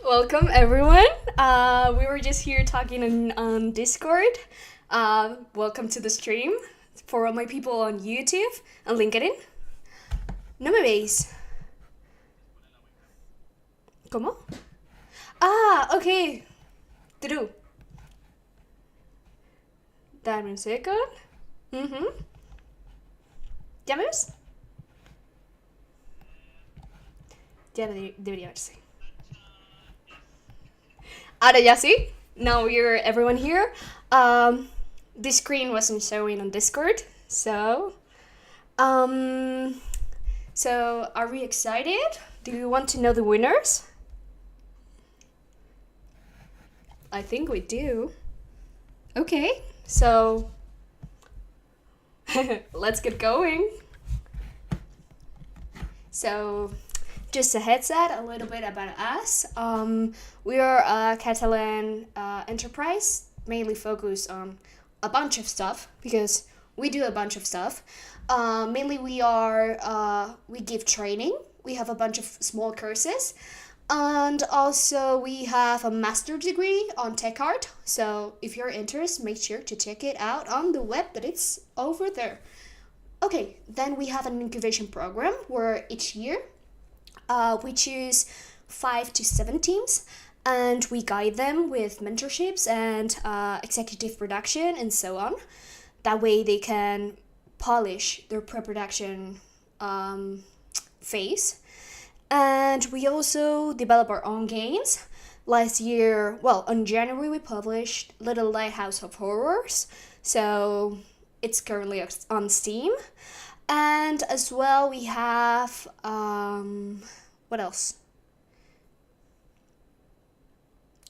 Welcome everyone. We were just here talking on Discord. Welcome to the stream for all my people on YouTube and LinkedIn. No me veis. ¿Cómo? Okay. True. Dame un second. ¿Ya me ves? Ya debería verse. Ahora ya sí. Now we're everyone here. This screen wasn't showing on Discord, so are we excited? Do you want to know the winners? I think we do. Okay, so let's get going. So just a heads up, a little bit about us. We are a Catalan enterprise, mainly focused on a bunch of stuff because we do a bunch of stuff. Mainly we give training. We have a bunch of small courses. And also we have a master's degree on tech art. So if you're interested, make sure to check it out on the web, but it's over there. Okay, then we have an incubation program where each year we choose 5 to 7 teams and we guide them with mentorships and executive production and so on. That way they can polish their pre-production phase. And we also develop our own games. Last year, in January, we published Little Lighthouse of Horrors. So it's currently on Steam. And as well, we have, what else?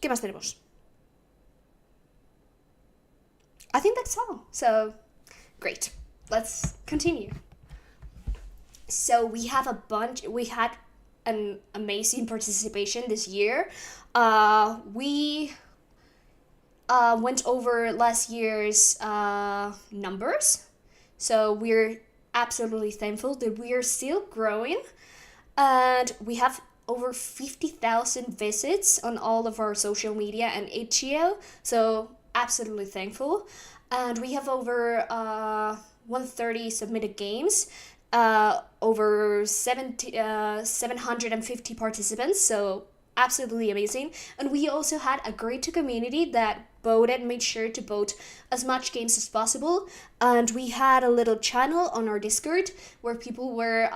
¿Qué más tenemos? I think that's all. So, great. Let's continue. So we had an amazing participation this year. We went over last year's numbers. So we're absolutely thankful that we are still growing. And we have over 50,000 visits on all of our social media and HGL. So absolutely thankful. And we have over 130 submitted games. Over 750 participants, so absolutely amazing. And we also had a great community that made sure to vote as much games as possible. And we had a little channel on our Discord where people were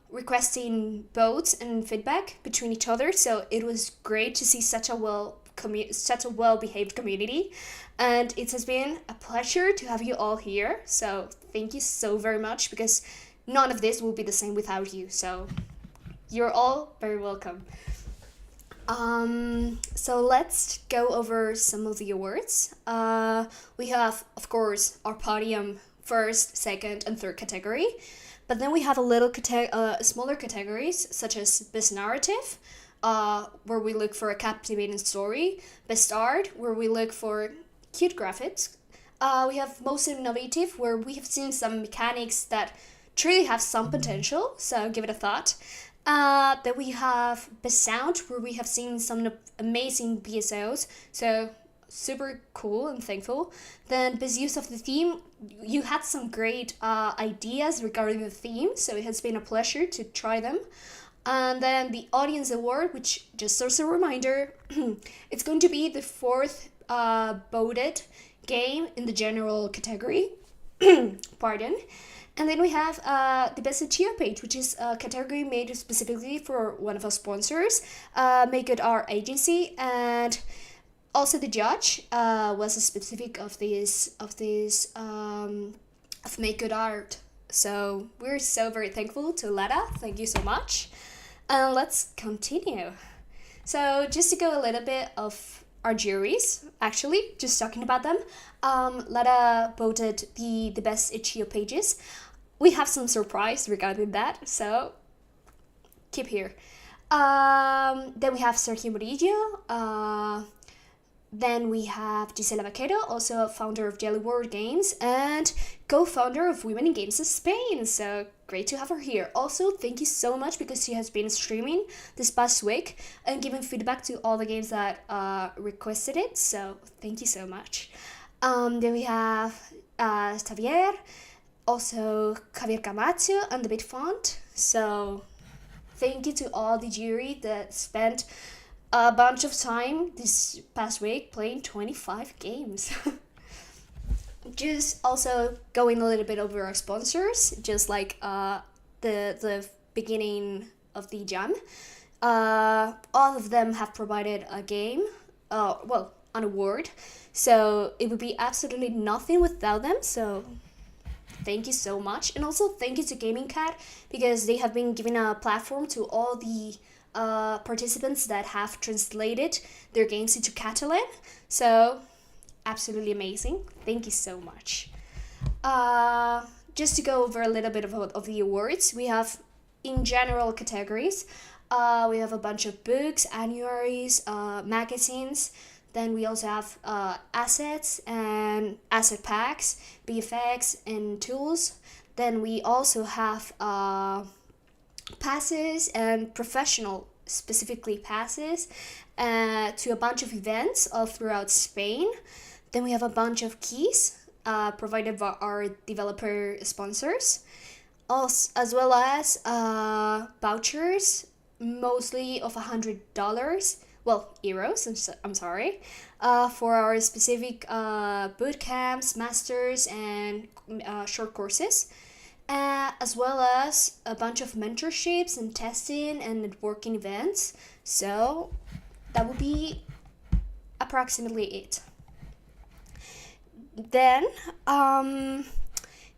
requesting votes and feedback between each other. So it was great to see such a well-behaved community. And it has been a pleasure to have you all here. So thank you so very much, because none of this will be the same without you. So you're all very welcome. So let's go over some of the awards. We have, of course, our podium first, second, and third category. But then we have smaller categories, such as Best Narrative, where we look for a captivating story. Best Art, where we look for cute graphics. We have Most Innovative, where we have seen some mechanics that truly have some potential, so give it a thought. Then we have Best Sound, where we have seen some amazing BSOs, so super cool and thankful. Then Best Use of the Theme, you had some great ideas regarding the theme, so it has been a pleasure to try them. And then the Audience Award, which, just as a reminder, it's going to be the fourth voted game in the general category. Pardon. And then we have the Best Geo page, which is a category made specifically for one of our sponsors, Make Good Art Agency, and also the judge was a specific of Make Good Art. So we're so very thankful to Letta. Thank you so much. And let's continue. So just to go a little bit of our juries, actually, just talking about them. Letta voted the best itch.io pages. We have some surprise regarding that, so keep here. Then we have Sergio Murillo. Then we have Gisela Vaquero, also founder of Jelly World Games and co-founder of Women in Games of Spain. So great to have her here. Also, thank you so much because she has been streaming this past week and giving feedback to all the games that requested it. So thank you so much. Then we have Xavier, also Javier Camacho and the Bit Font. So thank you to all the jury that spent a bunch of time this past week playing 25 games. Just also going a little bit over our sponsors, just like the beginning of the jam. All of them have provided a game, an award. So it would be absolutely nothing without them. So thank you so much. And also thank you to Gaming Cat because they have been giving a platform to all the participants that have translated their games into Catalan. So absolutely amazing. Thank you so much. Just to go over a little bit of the awards, we have in general categories. We have a bunch of books, annuaries, magazines. Then we also have assets and asset packs, BFX, and tools. Then we also have passes and professional, specifically passes, to a bunch of events all throughout Spain. Then we have a bunch of keys provided by our developer sponsors, also, as well as vouchers, mostly of $100, euros, I'm sorry, for our specific boot camps, masters, and short courses, as well as a bunch of mentorships and testing and networking events. So that would be approximately it. Then,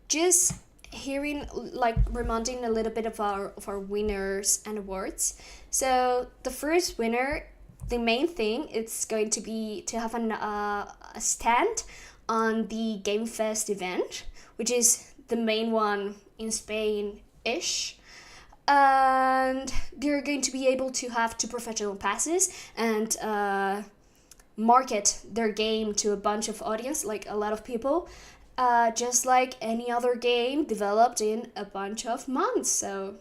just hearing, reminding a little bit of our winners and awards. So the first winner, the main thing, it's going to be to have a stand on the Game Fest event, which is the main one in Spain-ish. And they're going to be able to have 2 professional passes and market their game to a bunch of audience, like a lot of people, just like any other game developed in a bunch of months. So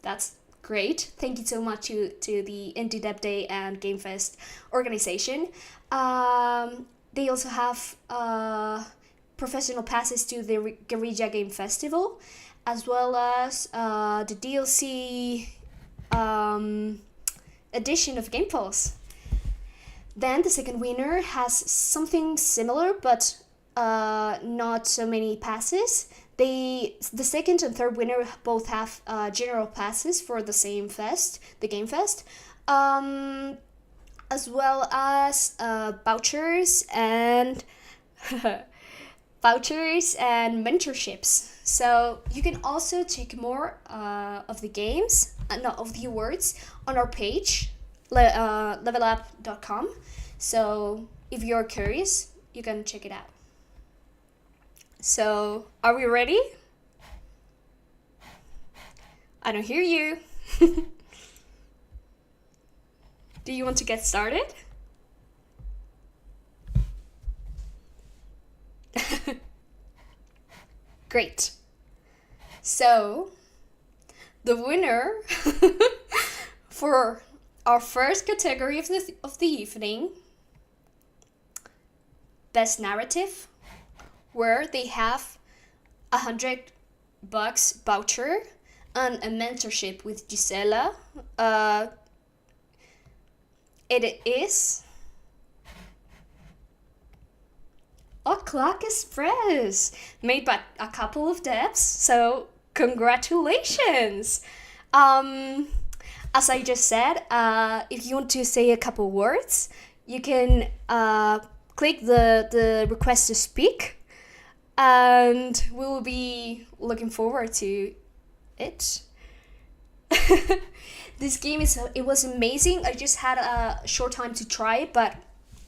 that's great. Thank you so much to the Indie Dev Day and Game Fest organization. They also have professional passes to the Guerrilla Game Festival, as well as the DLC edition of Game Pulse. Then the second winner has something similar, but not so many passes. The second and third winner both have general passes for the same fest, the Game Fest, as well as vouchers and mentorships. So you can also check more of the games, of the awards on our page, levelup.com. So if you're curious, you can check it out. So are we ready? I don't hear you. Do you want to get started? Great. So the winner for our first category of the evening, best narrative, where they have $100 voucher and a mentorship with Gisela. It is O'Clock Express, made by a couple of devs. So congratulations. As I just said, if you want to say a couple words, you can click the request to speak, and we will be looking forward to it. This game was amazing. I just had a short time to try it, but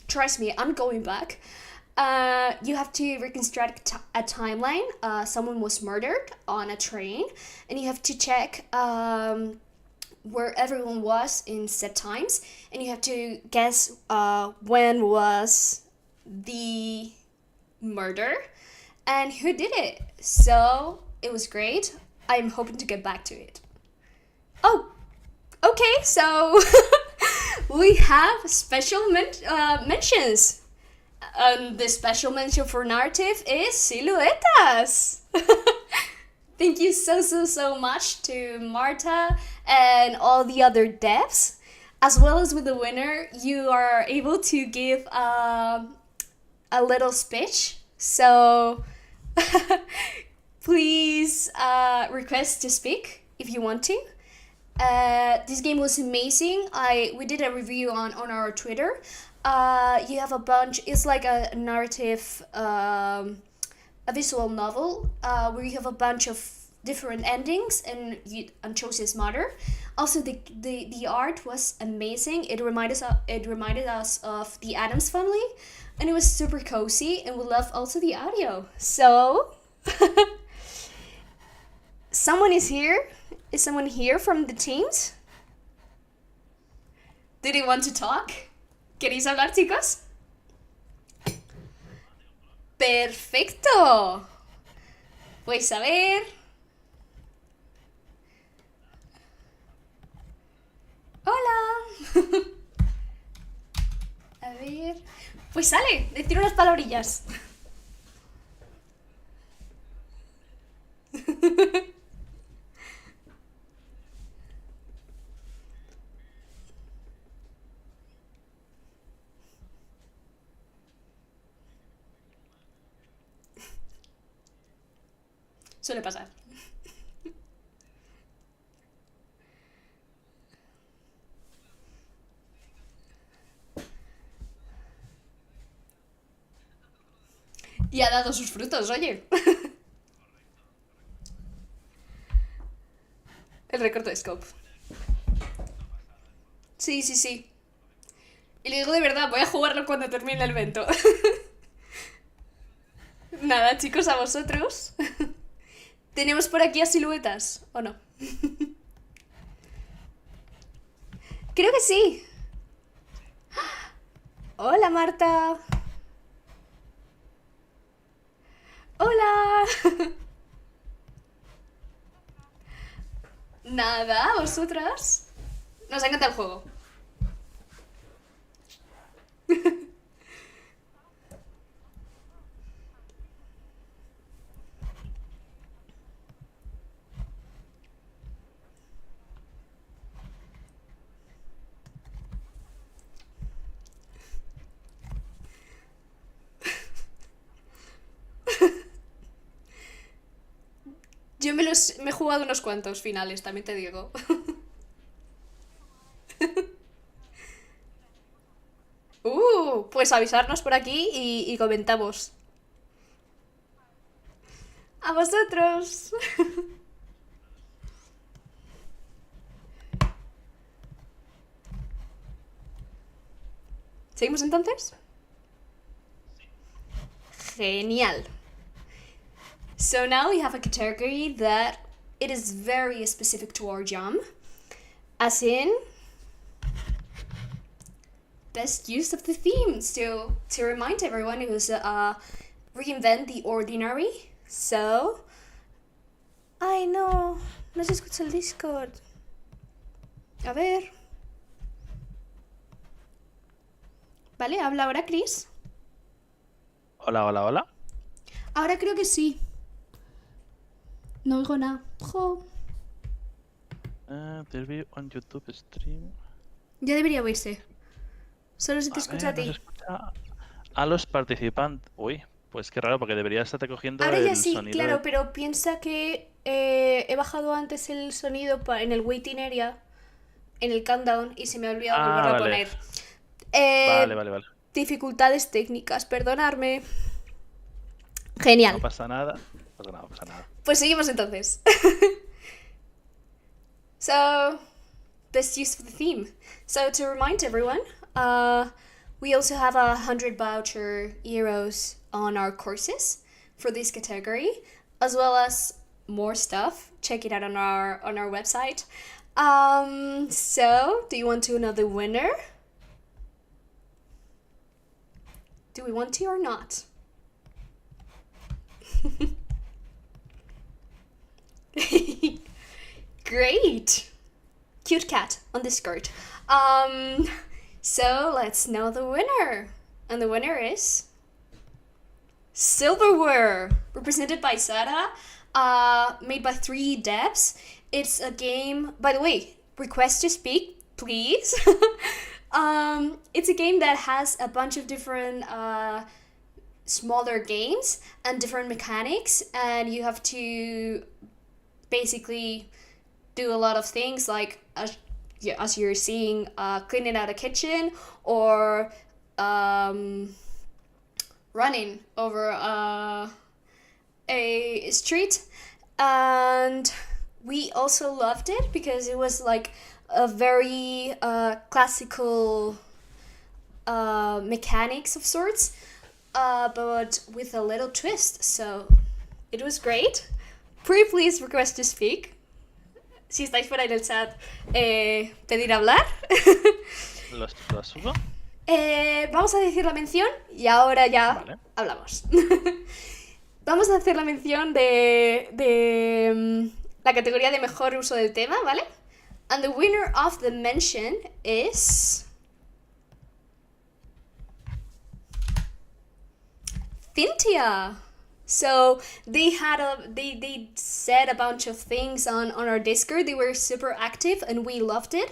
trust me, I'm going back. You have to reconstruct a timeline. Someone was murdered on a train, and you have to check where everyone was in set times, and you have to guess when was the murder and who did it. So it was great. I'm hoping to get back to it. Oh, okay, so we have special mentions. The special mention for narrative is siluetas. Thank you so much to Marta and all the other devs. As well as with the winner, you are able to give a little speech. So please request to speak if you want to. This game was amazing. We did a review on our Twitter. You have a bunch. It's like a narrative, a visual novel where you have a bunch of different endings and choices matter. Also, the art was amazing. It reminded us of the Addams Family, and it was super cozy. And we love also the audio. So, someone is here. Is someone here from the teams? Do they want to talk? ¿Queréis hablar, chicos? ¡Perfecto! Pues a ver. ¡Hola! A ver. Pues sale, decir unas palabrillas. Suele pasar. Y ha dado sus frutos, oye. El recorte de scope. Sí. Y le digo de verdad, voy a jugarlo cuando termine el evento. Nada, chicos, a vosotros. ¿Tenemos por aquí a siluetas o no? Creo que sí. Hola, Marta. Hola. Nada, vosotras. Nos encanta el juego. Yo me he jugado unos cuantos finales, también te digo. Pues avisarnos por aquí y comentamos. ¡A vosotros! ¿Seguimos entonces? Genial. So now we have a category that it is very specific to our jam, as in best use of the themes to remind everyone it was reinvent the ordinary. So, ay no se escucha el Discord. A ver. Vale, habla ahora Chris. Hola. Ahora creo que sí. No oigo nada. Jo. Te veo en YouTube stream. Ya debería oírse. Solo se te A escucha a ver, no ti. se escucha a los participantes. Uy, pues qué raro, porque debería estarte cogiendo Ahora ya el sí, sonido. claro, pero piensa que he bajado antes el sonido en el waiting area, en el countdown, y se me ha olvidado volverlo a Vale. poner. Eh, Vale. Dificultades técnicas, perdonadme. Genial. No pasa nada. No pasa nada. Pues seguimos entonces. So, best use of the theme. So, to remind everyone, we also have 100 voucher euros on our courses for this category, as well as more stuff. Check it out on our website. So, do you want to know the winner? Do we want to or not? Great! Cute cat on the skirt. So let's know the winner. And the winner is Silverware, represented by Sarah, made by 3 devs. It's a game, by the way, request to speak, please. It's a game that has a bunch of different smaller games and different mechanics, and you have to basically do a lot of things like as you're seeing, cleaning out a kitchen or running over a street. And we also loved it because it was like a very classical mechanics of sorts, but with a little twist. So it was great. Pretty please request to speak. Si estáis fuera del chat, pedir hablar. ¿Los subo? Vamos a decir la mención y ahora ya Vale. hablamos. Vamos a hacer la mención de la categoría de mejor uso del tema, ¿vale? And the winner of the mention is Cynthia. So they said a bunch of things on our Discord. They were super active and we loved it.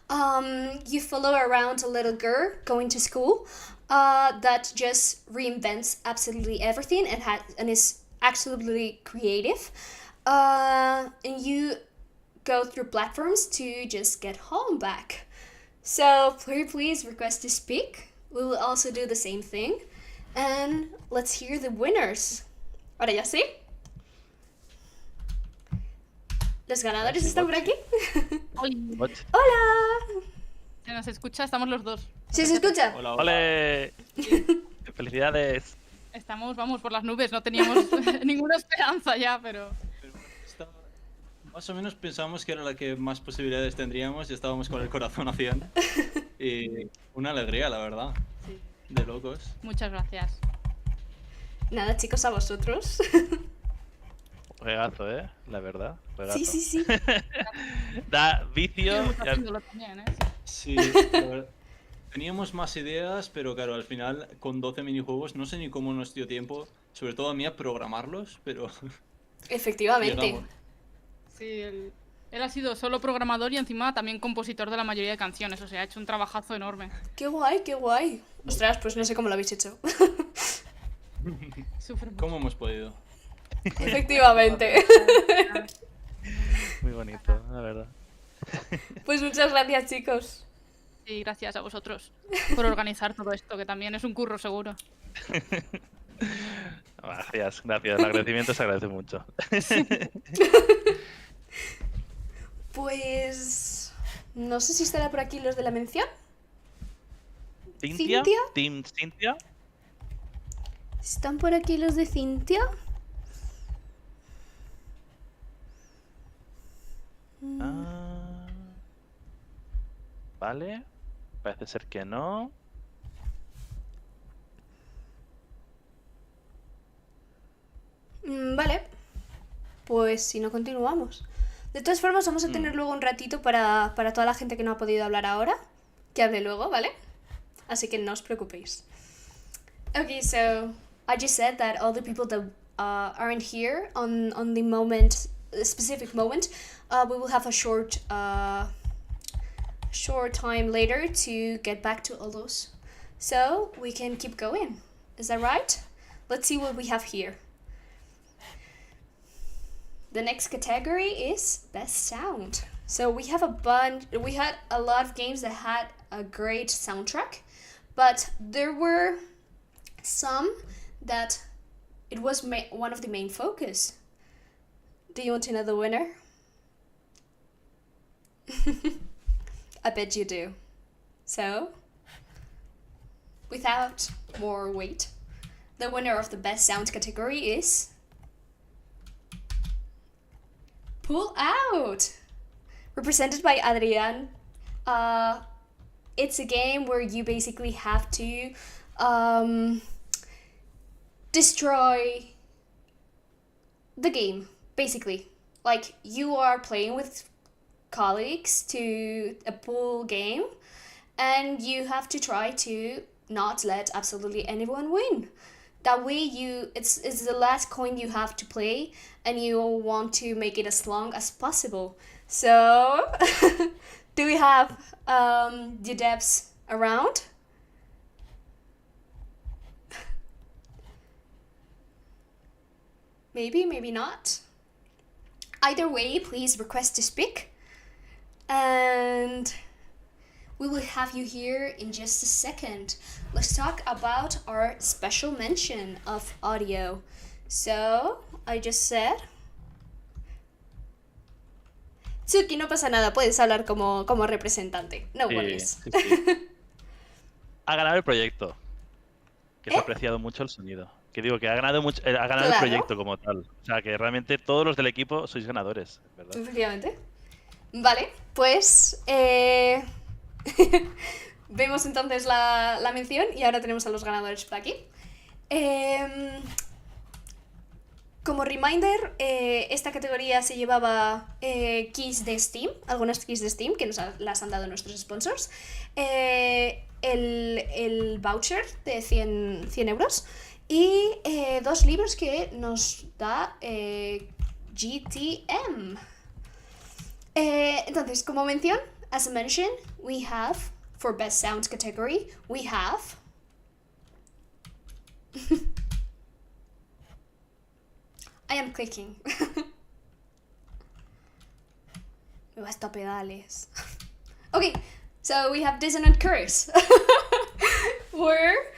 You follow around a little girl going to school that just reinvents absolutely everything and is absolutely creative. And you go through platforms to just get home back. So please request to speak. We will also do the same thing. And let's hear the winners. Ahora ya sí. ¿Los ganadores están por aquí? What? ¡Hola! ¿Se nos escucha? Estamos los dos. ¿Sí se escucha? Hola, hola. ¡Ole! ¡Felicidades! Estamos, vamos, por las nubes. No teníamos ninguna esperanza ya, pero... Más o menos pensábamos que era la que más posibilidades tendríamos y estábamos con el corazón a 100. Y una alegría, la verdad. Sí. De locos. Muchas gracias. Nada, chicos, a vosotros. Juegazo, la verdad. Juegazo. Sí. Da vicio. Estuvimos Ya- haciéndolo también, ¿eh? Sí, la verdad. Teníamos más ideas, pero claro, al final con 12 minijuegos no sé ni cómo nos dio tiempo, sobre todo a mí, a programarlos, pero Efectivamente. llegamos. Sí, él ha sido solo programador y encima también compositor de la mayoría de canciones. O sea, ha hecho un trabajazo enorme. Qué guay, qué guay. Ostras, pues no sé cómo lo habéis hecho. Sufre mucho. ¿Cómo hemos podido? Efectivamente. Muy bonito, la verdad. Pues muchas gracias, chicos. Sí, gracias a vosotros por organizar todo esto, que también es un curro seguro. Gracias. El agradecimiento se agradece mucho. Pues... no sé si estará por aquí los de la mención. ¿Cintia? ¿Cintia? ¿Team Cintia? ¿Están por aquí los de Cintia? Ah, vale. Parece ser que no. Vale. Pues si no, continuamos. De todas formas, vamos a tener luego un ratito para toda la gente que no ha podido hablar ahora. Que hable luego, ¿vale? Así que no os preocupéis. Okay, so I just said that all the people that aren't here on the moment, a specific moment, we will have a short time later to get back to all those. So we can keep going. Is that right? Let's see what we have here. The next category is best sound. So we had a lot of games that had a great soundtrack, but there were some that it was one of the main focus. Do you want to know the winner? I bet you do. So, without more wait, the winner of the best sound category is Pull Out, represented by Adrian. It's a game where you basically have to destroy the game, basically. like you are playing with colleagues to a pool game, and you have to try to not let absolutely anyone win. That way it's the last coin you have to play, and you want to make it as long as possible. So do we have the devs around? Maybe, maybe not. Either way, please request to speak. And we will have you here in just a second. Let's talk about our special mention of audio. So, I just said... Tsuki, no pasa nada, puedes hablar como representante. No worries. Sí, sí. Ha ganado el proyecto. Que se ha apreciado mucho el sonido. Que digo que ha ganado mucho, ha ganado el Claro. proyecto como tal. O sea, que realmente todos los del equipo sois ganadores, ¿verdad? Efectivamente. Vale, pues vemos entonces la mención y ahora tenemos a los ganadores por aquí. Como reminder, esta categoría se llevaba keys de Steam, algunas keys de Steam que las han dado nuestros sponsors, el voucher de 100 euros y 2 libros que nos da GTM. Entonces, como mención, as a mention, we have, for Best Sound category, we have... I am clicking. Me basta pedales. Okay, so we have Dissonant Curse. Where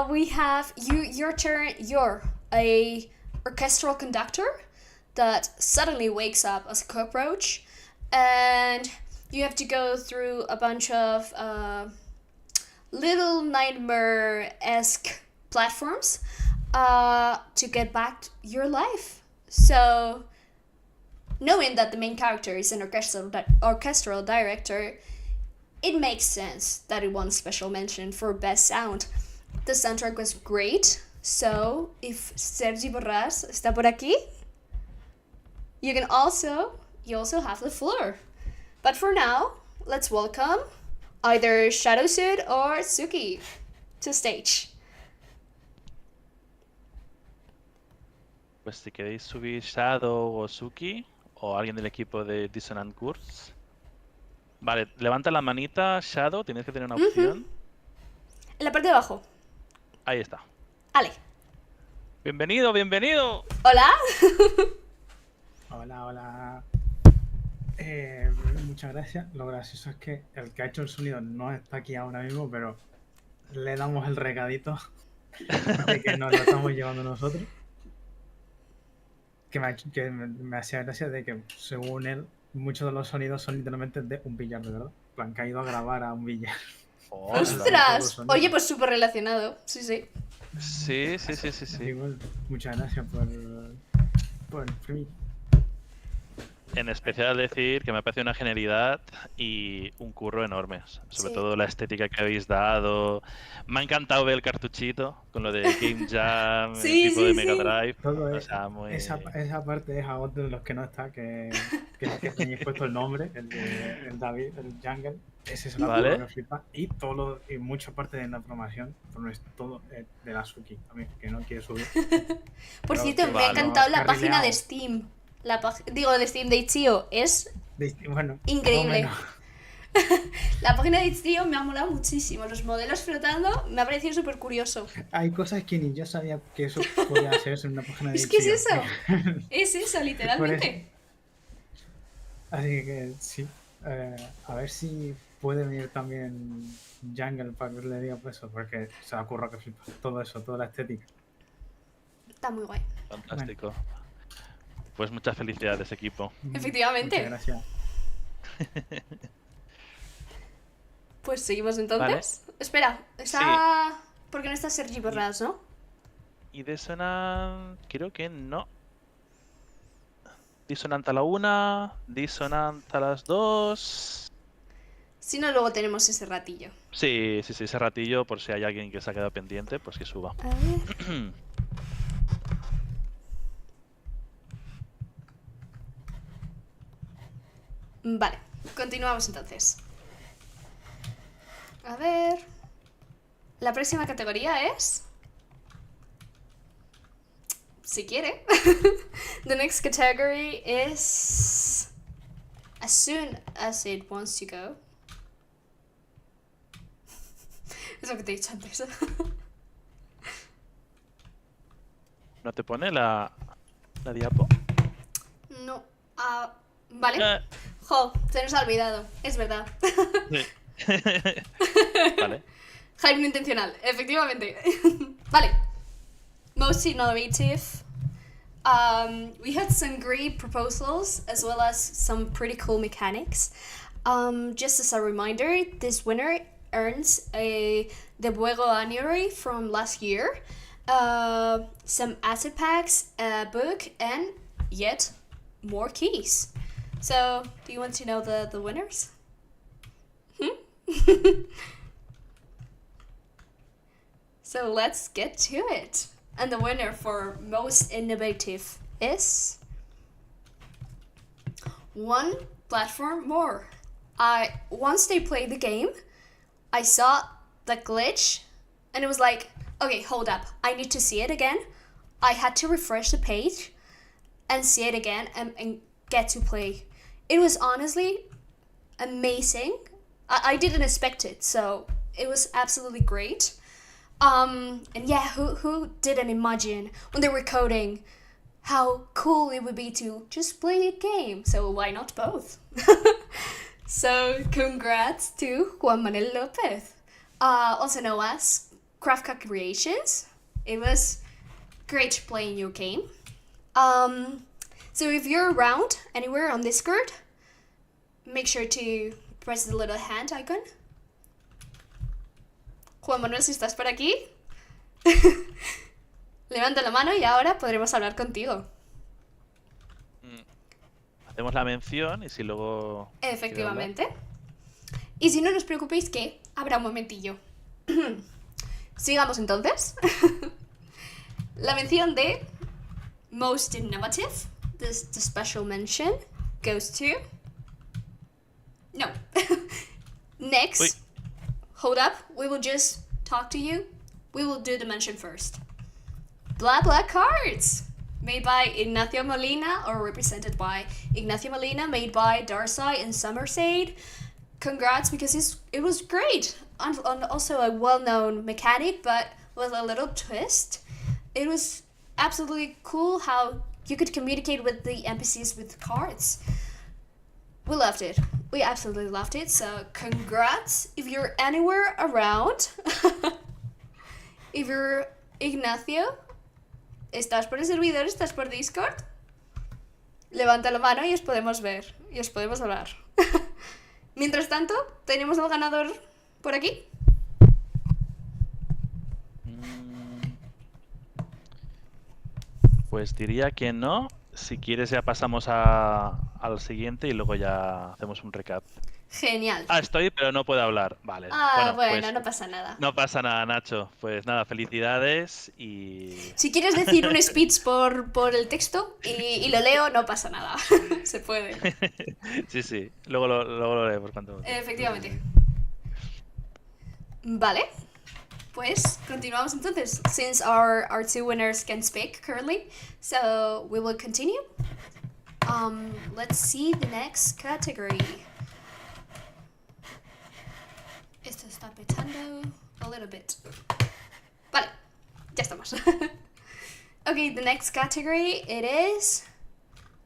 we have your turn, you're a orchestral conductor that suddenly wakes up as a cockroach, and you have to go through a bunch of Little Nightmare-esque platforms to get back your life. So, knowing that the main character is an orchestral director, it makes sense that it won special mention for Best Sound. The soundtrack was great, so if Sergi Borràs está por aquí, you also have the floor. But for now, let's welcome either Shadowsuit or Suki to stage. Pues si queréis subir Shadow o Suki, o alguien del equipo de Dissonant Curse. Vale, levanta la manita, Shadow, tienes que tener una opción. En la parte de abajo. Ahí está. Ale. Bienvenido, bienvenido. Hola. Hola, hola. Muchas gracias. Lo gracioso es que el que ha hecho el sonido no está aquí ahora mismo, pero le damos el recadito de que nos lo estamos llevando nosotros. Que me hacía gracia de que, según él, muchos de los sonidos son literalmente de un billar, de verdad. Han caído a grabar a un billar. Hola. ¡Ostras! Oye, pues súper relacionado. Sí, sí. Sí. Igual, muchas gracias por el premio. En especial decir que me parece una genialidad y un curro enorme. Sobre todo la estética que habéis dado. Me ha encantado ver el cartuchito con lo de Game Jam, Sí, el tipo sí, de sí. Mega Drive. Todo O sea, muy... esa parte es a otro de los que no está, que tenéis puesto el nombre, el David, el Jungle. Ese es el Vale. que flipa. Y mucha parte de la programación, pero es todo de la Suki también, que no quiere subir. Por Pero cierto, que me ha vale. encantado la Carrileado. página de Steam. De Steam de Itch.io. Es Bueno, increíble. más o menos. La página de Itch.io me ha molado muchísimo. Los modelos flotando me ha parecido súper curioso. Hay cosas que ni yo sabía que eso podía hacerse en una página de Es que es Itch.io. eso. Es eso, literalmente. Así que sí. A ver si puede venir también Jungle para que le diga pues eso, porque se ha currado que flipa. Todo eso, toda la estética. Está muy guay. Fantástico. Pues muchas felicidades, equipo. Efectivamente. Muchas gracias. Pues seguimos entonces. Espera, está... Porque no está Sergi Borràs, ¿no? Y Dissonant... creo que no. Dissonant a la 1, Dissonant a las 2... Si no, luego tenemos ese ratillo. Sí, ese ratillo, por si hay alguien que se ha quedado pendiente, pues que suba. A ver. Vale, continuamos entonces. A ver. La próxima categoría es. Si quiere. The next category is. As soon as it wants to go. Es lo que te he dicho antes. ¿No te pone la diapo? No. Vale. Jo, se nos ha olvidado. Es verdad. Sí. Vale. Hype no intencional, efectivamente. Vale. Most innovative. We had some great proposals as well as some pretty cool mechanics. Just as a reminder, this winner earns the Buego Annuary from last year, some asset packs, a book, and yet more keys. So, do you want to know the winners? So let's get to it. And the winner for most innovative is One Platform More. Once they played the game, I saw the glitch and it was like, okay, hold up, I need to see it again. I had to refresh the page and see it again and get to play. It was honestly amazing. I didn't expect it, so it was absolutely great. And yeah, who didn't imagine when they were coding how cool it would be to just play a game? So why not both? So congrats to Juan Manuel Lopez, also known as Kravka Creations. It was great playing your game. So if you're around anywhere on Discord, make sure to press the little hand icon. Juan Manuel, si estás por aquí, levanta la mano y ahora podremos hablar contigo. Hacemos la mención y si luego... Efectivamente. Y si no, no os preocupéis que habrá un momentillo. Sigamos entonces. La mención de Most Innovative, the special mention, goes to... No. Next. Uy. Hold up, we will just talk to you. We will do the mention first. Blah Blah Cards! Made by Ignacio Molina, or represented by Ignacio Molina, made by Darcy and Summersade. Congrats, because it was great. And also a well-known mechanic, but with a little twist. It was absolutely cool how you could communicate with the NPCs with cards. We loved it. We absolutely loved it. So congrats if you're anywhere around. If you're Ignacio, ¿estás por el servidor? ¿Estás por Discord? Levanta la mano y os podemos ver. Y os podemos hablar. Mientras tanto, tenemos al ganador por aquí. Pues diría que no. Si quieres ya pasamos al siguiente y luego ya hacemos un recap. Genial. Estoy, pero no puedo hablar. Vale. Bueno, pues, no pasa nada. no pasa nada, Nacho. Pues nada, felicidades y... Si quieres decir un speech por el texto y lo leo, no pasa nada. Se puede. Sí. Luego lo leo por cuanto... Efectivamente. Vale. Pues continuamos entonces, since our two winners can speak currently. So we will continue. Let's see the next category. Esto está petando a little bit. Vale, ya estamos. Okay, the next category, it is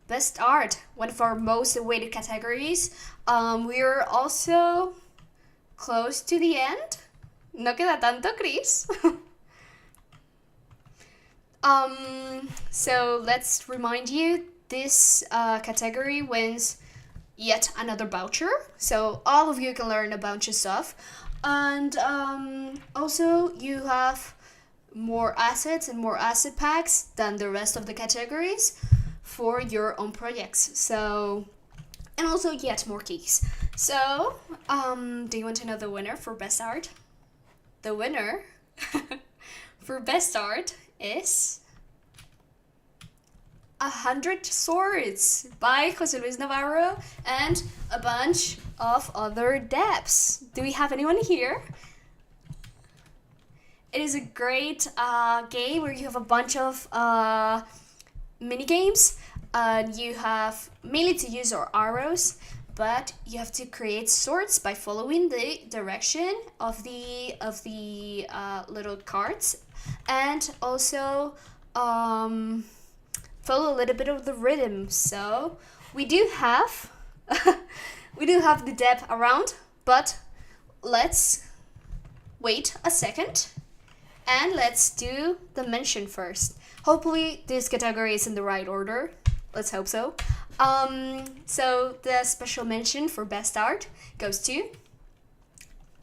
Best Art, one of our most awaited categories. We're also close to the end. No queda tanto, Chris. So let's remind you, this category wins yet another voucher. So all of you can learn a bunch of stuff. And also you have more assets and more asset packs than the rest of the categories for your own projects. So, and also yet more keys. So, do you want to know the winner for Best Art? The winner for Best Art is 100 Swords by Jose Luis Navarro and a bunch of other devs. Do we have anyone here? It is a great game where you have a bunch of mini games. You have mainly to use your arrows, but you have to create swords by following the direction of the little cards, and also follow a little bit of the rhythm. So we do have the depth around, but let's wait a second and let's do the mention first. Hopefully this category is in the right order. Let's hope so. So the special mention for best art goes to,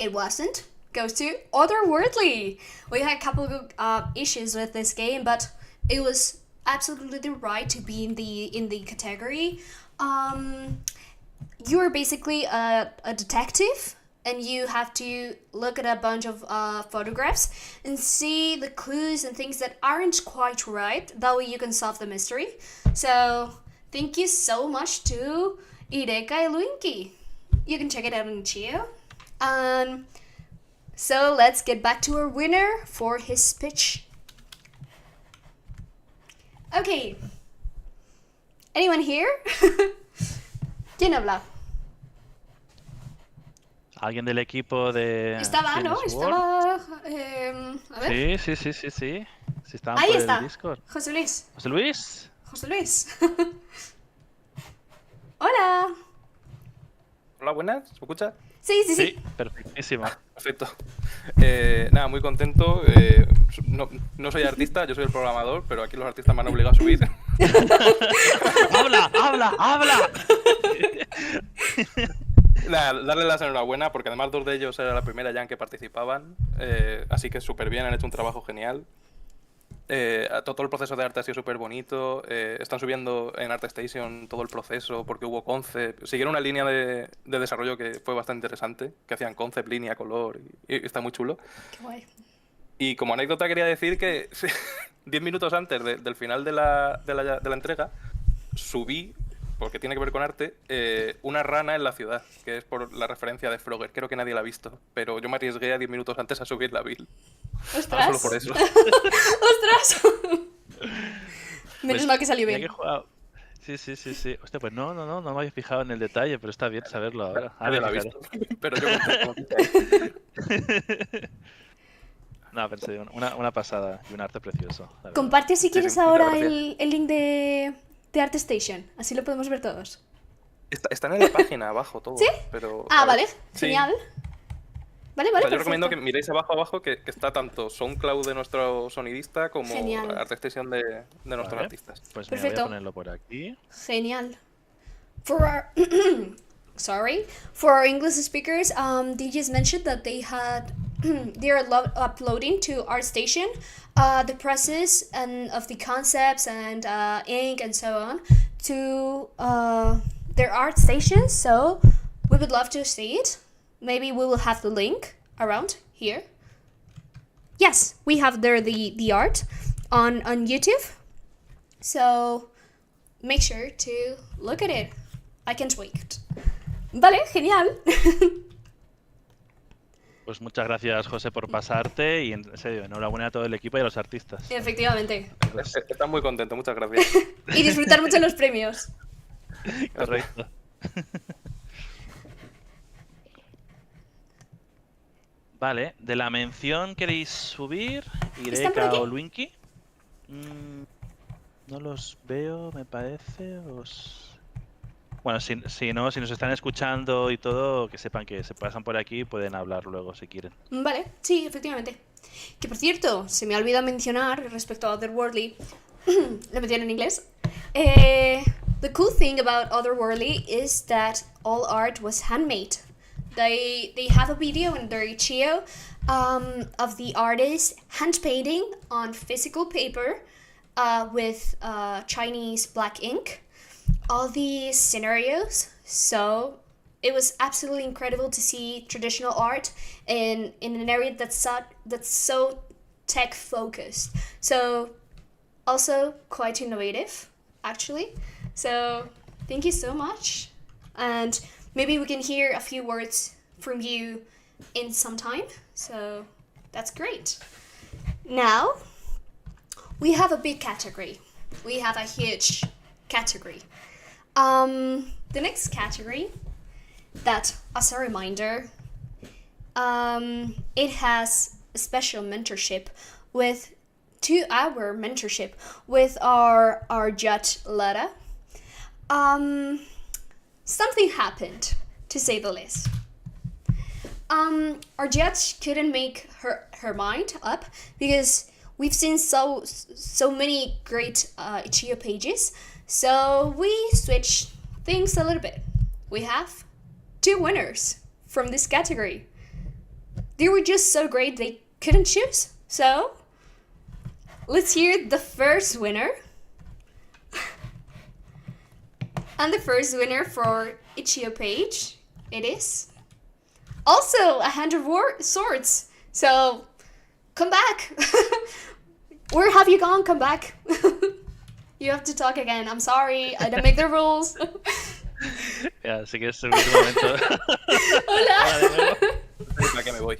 it wasn't, goes to Otherworldly. We had a couple of issues with this game, but it was absolutely the right to be in the category. You are basically a detective, and you have to look at a bunch of photographs and see the clues and things that aren't quite right. That way you can solve the mystery. So thank you so much to Ireka and Luinki. You can check it out on Chio. So let's get back to our winner for his speech. Okay. Anyone here? ¿Quién habla? ¿Alguien del equipo de Estaba, ¿no? Guinness World? Estaba... a ver. Sí. Sí, estaban Ahí por está. el Discord. José Luis. ¿José Luis? José Luis. Hola. Hola, buenas, ¿se escucha? Sí. Perfectísimo. Perfecto. Nada, muy contento. No soy artista, yo soy el programador, pero aquí los artistas me han obligado a subir. ¡Habla! Nada, darle las enhorabuena, porque además 2 de ellos era la primera ya en que participaban, así que súper bien, han hecho un trabajo genial. Todo el proceso de arte ha sido súper bonito. Están subiendo en ArtStation todo el proceso porque hubo concept. Siguieron una línea de desarrollo que fue bastante interesante, que hacían concept, línea, color, y está muy chulo. Qué guay. Y como anécdota quería decir que 10 minutos antes del final de la entrega subí, porque tiene que ver con arte, una rana en la ciudad, que es por la referencia de Frogger. Creo que nadie la ha visto, pero yo me arriesgué a 10 minutos antes a subir la build. ¡Ostras! Solo por eso. ¡Ostras! Menos Pues, mal que salió tenía bien. que jugar- Sí. Hostia, pues no me había fijado en el detalle, pero está bien saberlo ahora. Nadie la ha me visto. Pero yo No, pensé, una pasada y un arte precioso. la verdad. Comparte si quieres sí, ahora muchas el link de ArtStation. Así lo podemos ver todos. Están en la página abajo todo. ¿Sí? Pero, Ah, a ver, vale. sí. Genial. Vale, O sea, yo perfecto. recomiendo que miréis abajo que está tanto SoundCloud de nuestro sonidista como Genial. ArtStation de nuestros Vale, artistas. Pues mira, voy Perfecto. a ponerlo por aquí. Genial. For our for our English speakers, they just mentioned that they are uploading to ArtStation the process and of the concepts and ink and so on to their ArtStation. So we would love to see it. Maybe we will have the link around here. Yes, we have there the art on YouTube. So make sure to look at it. I can't wait. Vale, genial. Pues muchas gracias, José, por pasarte y en serio, enhorabuena a todo el equipo y a los artistas. Efectivamente. Están muy contentos, muchas gracias. Y disfrutar mucho los premios. Correcto. Vale, de la mención queréis subir ¿Están por Ireka aquí? o Luinki. No los veo, me parece. Bueno, si nos están escuchando y todo, que sepan que se pasan por aquí y pueden hablar luego si quieren. Vale, sí, efectivamente. Que por cierto, se me ha olvidado mencionar respecto a Otherworldly, lo menciono en inglés. The cool thing about Otherworldly is that all art was handmade. They have a video in their Itch.io of the artist hand painting on physical paper with Chinese black ink all these scenarios. So it was absolutely incredible to see traditional art in an area that's so tech focused. So also quite innovative. actually. So thank you so much. And maybe we can hear a few words from you in some time. So that's great. Now, we have a big category. We have a huge category. The next category, that, as a reminder, it has a special mentorship with 2-hour mentorship with our judge Lara. Something happened, to say the least. Our judge couldn't make her mind up because we've seen so many great Itch.io pages, so we switched things a little bit. We have 2 winners from this category. They were just so great they couldn't choose. So let's hear the first winner. And the first winner for Itch.io page, it is also a Hand of Swords. So come back. Where have you gone? Come back. You have to talk again. I'm sorry, I don't make the rules. Ya, así que es el último momento. Hola. ¿Para qué me voy?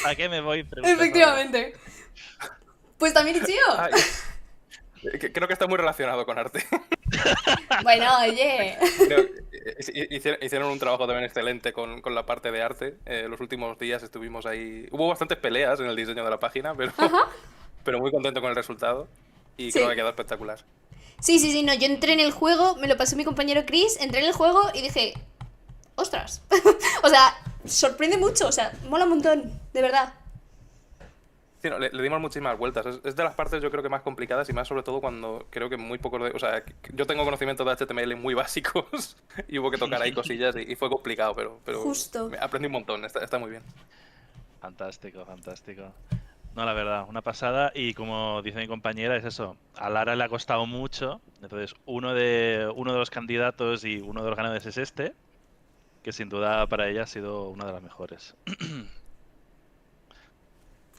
¿A qué me voy? Pregunta Efectivamente. Pues también Itch.io. Ay, creo que está muy relacionado con arte. Bueno, oye. Creo que hicieron un trabajo también excelente con la parte de arte. Los últimos días estuvimos ahí. Hubo bastantes peleas en el diseño de la página, pero muy contento con el resultado. Y Sí. creo que ha quedado espectacular. Sí, no, yo entré en el juego, me lo pasó mi compañero Chris, entré en el juego y dije, ostras. O sea, sorprende mucho, o sea, mola un montón, de verdad. Sí, no, le dimos muchísimas vueltas. Es de las partes yo creo que más complicadas y más sobre todo cuando creo que muy pocos de... O sea, yo tengo conocimientos de HTML muy básicos y hubo que tocar ahí cosillas y fue complicado, pero Justo. aprendí un montón, está muy bien. Fantástico, fantástico. No, la verdad, una pasada. Y como dice mi compañera, es eso. A Lara le ha costado mucho. Entonces, uno de los candidatos y uno de los ganadores es este, que sin duda para ella ha sido una de las mejores.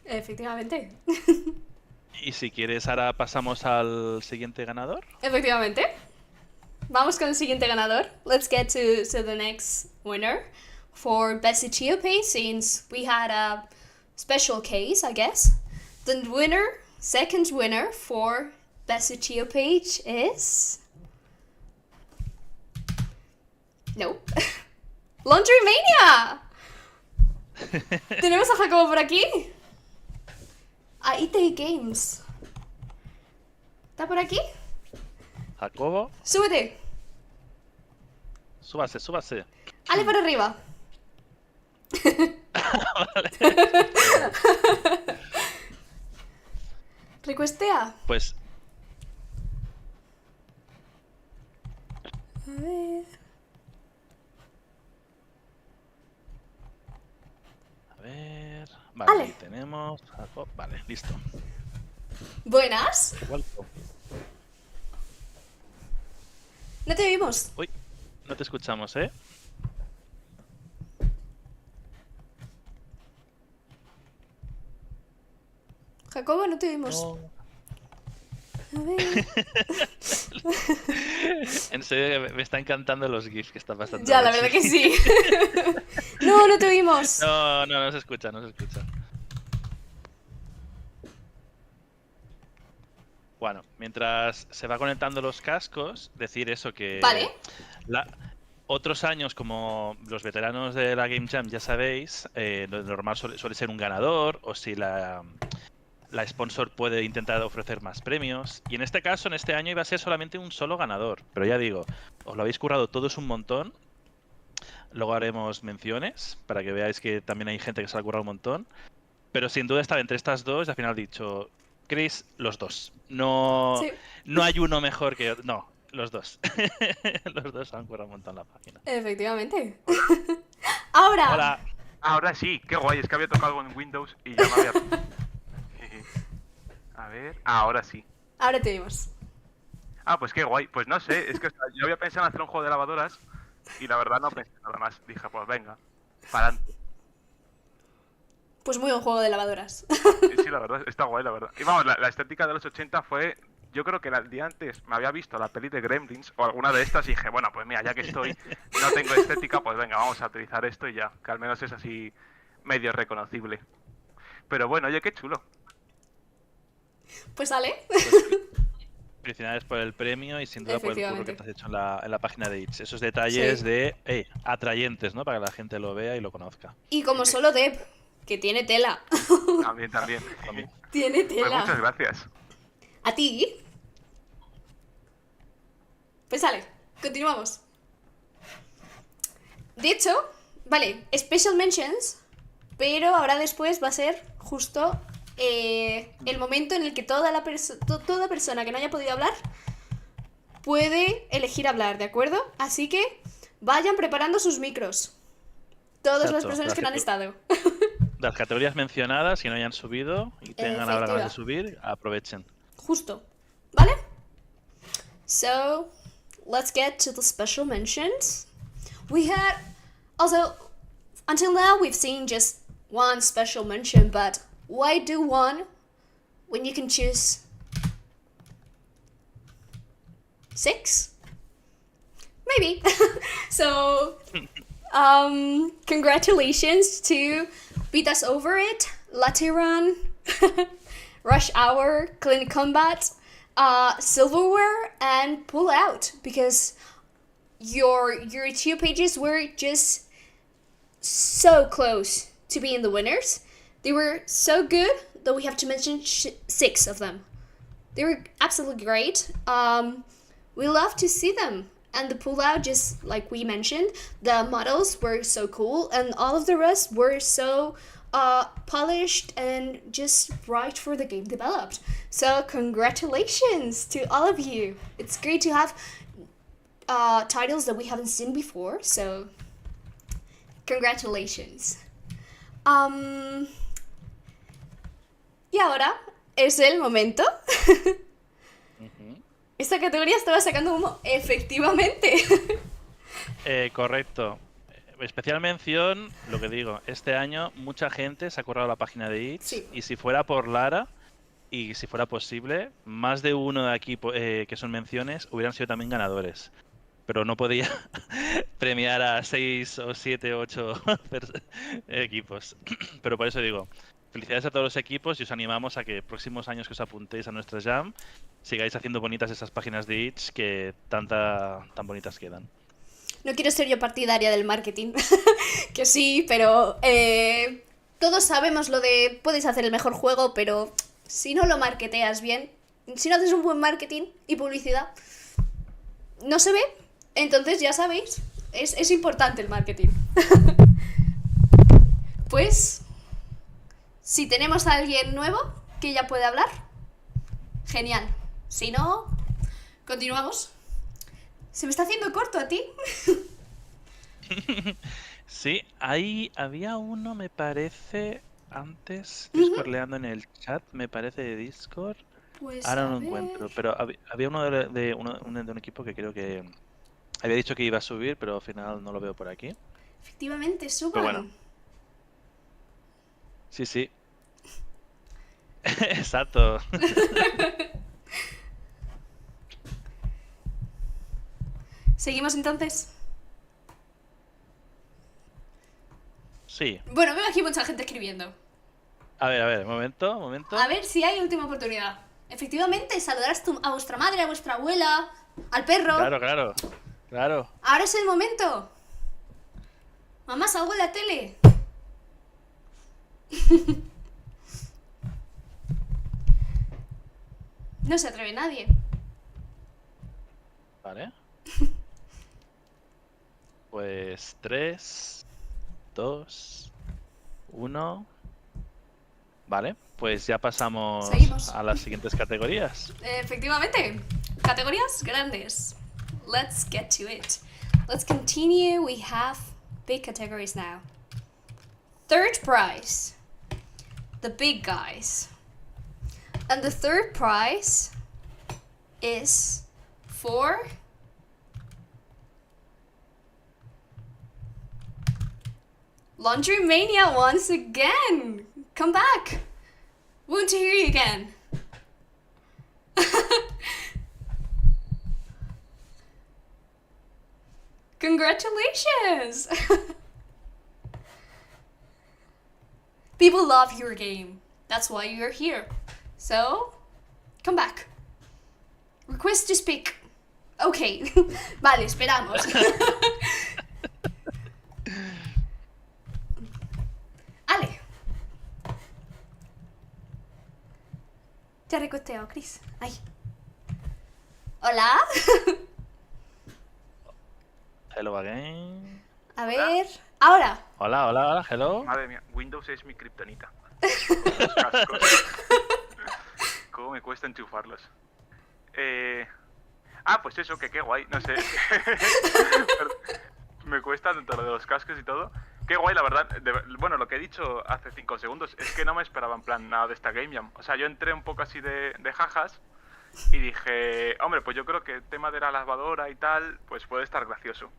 Efectivamente. Y si quieres, ahora pasamos al siguiente ganador. Efectivamente. Vamos con el siguiente ganador. Let's get to the next winner for Best Itch.io page, since we had a special case, I guess. The second winner for Best Itch.io page is... No. Laundry Mania. Tenemos a Jacobo por aquí. A IT Games. ¿Está por aquí? Jacobo, Súbete. súbase. Ale para arriba. Recuestea. Pues, A ver. a ver... Vale, Ale. ahí tenemos... Jacob. Vale, listo. Buenas. Welcome. No te oímos. Uy, no te escuchamos, ¿eh? Jacobo, no te oímos. No. A ver. En serio, que me está encantando los GIFs que está pasando. Ya, la verdad que sí. No, no te oímos. No se escucha. Bueno, mientras se va conectando los cascos, decir eso que... Vale. Otros años, como los veteranos de la Game Jam ya sabéis, lo normal suele ser un ganador, o si la sponsor puede intentar ofrecer más premios. Y en este caso, en este año, iba a ser solamente un solo ganador. Pero ya digo, os lo habéis currado todos un montón. Luego haremos menciones, para que veáis que también hay gente que se lo ha currado un montón. Pero sin duda estaba entre estas dos y al final he dicho, Chris, los dos. No, Sí. no hay uno mejor que otro. No, los dos. Los dos han currado un montón la página. Efectivamente. Ahora. Hola. Ahora sí, qué guay, es que había tocado algo en Windows y ya me había... A ver, ahora sí. Ahora te oímos. Ah, pues qué guay, pues no sé, es que o sea, yo había pensado en hacer un juego de lavadoras y la verdad no pensé nada más. Dije, pues venga, para adelante. Pues muy buen juego de lavadoras. Sí, la verdad, está guay, la verdad. Y vamos, la estética de los 80 fue yo creo que el día antes me había visto la peli de Gremlins o alguna de estas y dije, bueno, pues mira, ya que estoy, no tengo estética, pues venga, vamos a utilizar esto y ya, que al menos es así medio reconocible. Pero bueno, oye, qué chulo. Pues sale. Felicidades por el premio y sin duda por el curro que Efectivamente. te has hecho en la página de Itch. Esos detalles Sí. de atrayentes, ¿no? Para que la gente lo vea y lo conozca. Y como solo Deb, que tiene tela. También. Tiene Pues tela. muchas gracias. ¿A ti? Pues sale, continuamos. De hecho, vale, special mentions, pero ahora después va a ser justo el momento en el que toda persona que no haya podido hablar puede elegir hablar, ¿de acuerdo? Así que vayan preparando sus micros. Todas las Exacto, personas que no han estado. Las categorías mencionadas, que no hayan subido y tengan ahora ganas de Efectiva. subir, aprovechen. Justo, ¿vale? So, let's get to the special mentions. We had also, until now we've seen just one special mention, but why do one when you can choose 6? Maybe. So, congratulations to Beat Us Over It, Latte Run, Rush Hour, Clinic Combat, Silverware, and Pull Out, because your 2 pages were just so close to being the winners. They were so good that we have to mention 6 of them. They were absolutely great. We love to see them. And the pull out, just like we mentioned, the models were so cool, and all of the rest were so polished and just right for the game developed. So congratulations to all of you. It's great to have titles that we haven't seen before, so congratulations. Y ahora es el momento. Esta categoría estaba sacando humo, efectivamente. Correcto. Especial mención, lo que digo, este año mucha gente se ha currado la página de Itch, Sí. y si fuera por Lara y si fuera posible, más de uno de aquí que son menciones hubieran sido también ganadores. Pero no podía premiar a 6 o 7 o 8 equipos. Pero por eso digo, felicidades a todos los equipos y os animamos a que próximos años que os apuntéis a nuestra Jam sigáis haciendo bonitas esas páginas de Itch que tan bonitas quedan. No quiero ser yo partidaria del marketing, que sí, pero todos sabemos lo de puedes hacer el mejor juego, pero si no lo marketeas bien, si no haces un buen marketing y publicidad, no se ve. Entonces ya sabéis, es importante el marketing. Pues, si tenemos a alguien nuevo que ya puede hablar, genial. Si no, continuamos. ¿Se me está haciendo corto a ti? Sí, ahí había uno, me parece, antes, estoy scrolleando en el chat, me parece, de Discord. Pues Ahora a no lo ver. encuentro, pero había uno de un equipo que creo que había dicho que iba a subir, pero al final no lo veo por aquí. Efectivamente, suban. Pero bueno. Sí. Exacto. ¿Seguimos entonces? Sí. Bueno, veo aquí mucha gente escribiendo. A ver, momento. A ver si hay última oportunidad. Efectivamente, saludar a vuestra madre, a vuestra abuela, al perro. Claro. Ahora es el momento. Mamá, salgo en la tele. No se atreve nadie. Vale. Pues 3, 2, 1. Vale, pues ya pasamos Seguimos. a las siguientes categorías. Efectivamente. Categorías grandes. Let's get to it. Let's continue. We have big categories now. Third prize. The big guys. And the third prize is for Laundry Mania once again. Come back. Want to hear you again. Congratulations! People love your game. That's why you're here. So, come back. Request to speak. Ok. Vale, esperamos. Ale. Te recosteo, Chris. Ay. Hola. Hello again. A ver. Ahora. Hola, hola, hola, hello. Madre mía, Windows es mi kriptonita. Los cascos. ¿Cómo me cuesta enchufarlos? Pues eso, que qué guay, no sé. Me cuesta tanto lo de los cascos y todo. Qué guay, la verdad. Bueno, lo que he dicho hace 5 segundos es que no me esperaba en plan nada de esta Game Jam. O sea, yo entré un poco así de jajas y dije, hombre, pues yo creo que el tema de la lavadora y tal, pues puede estar gracioso.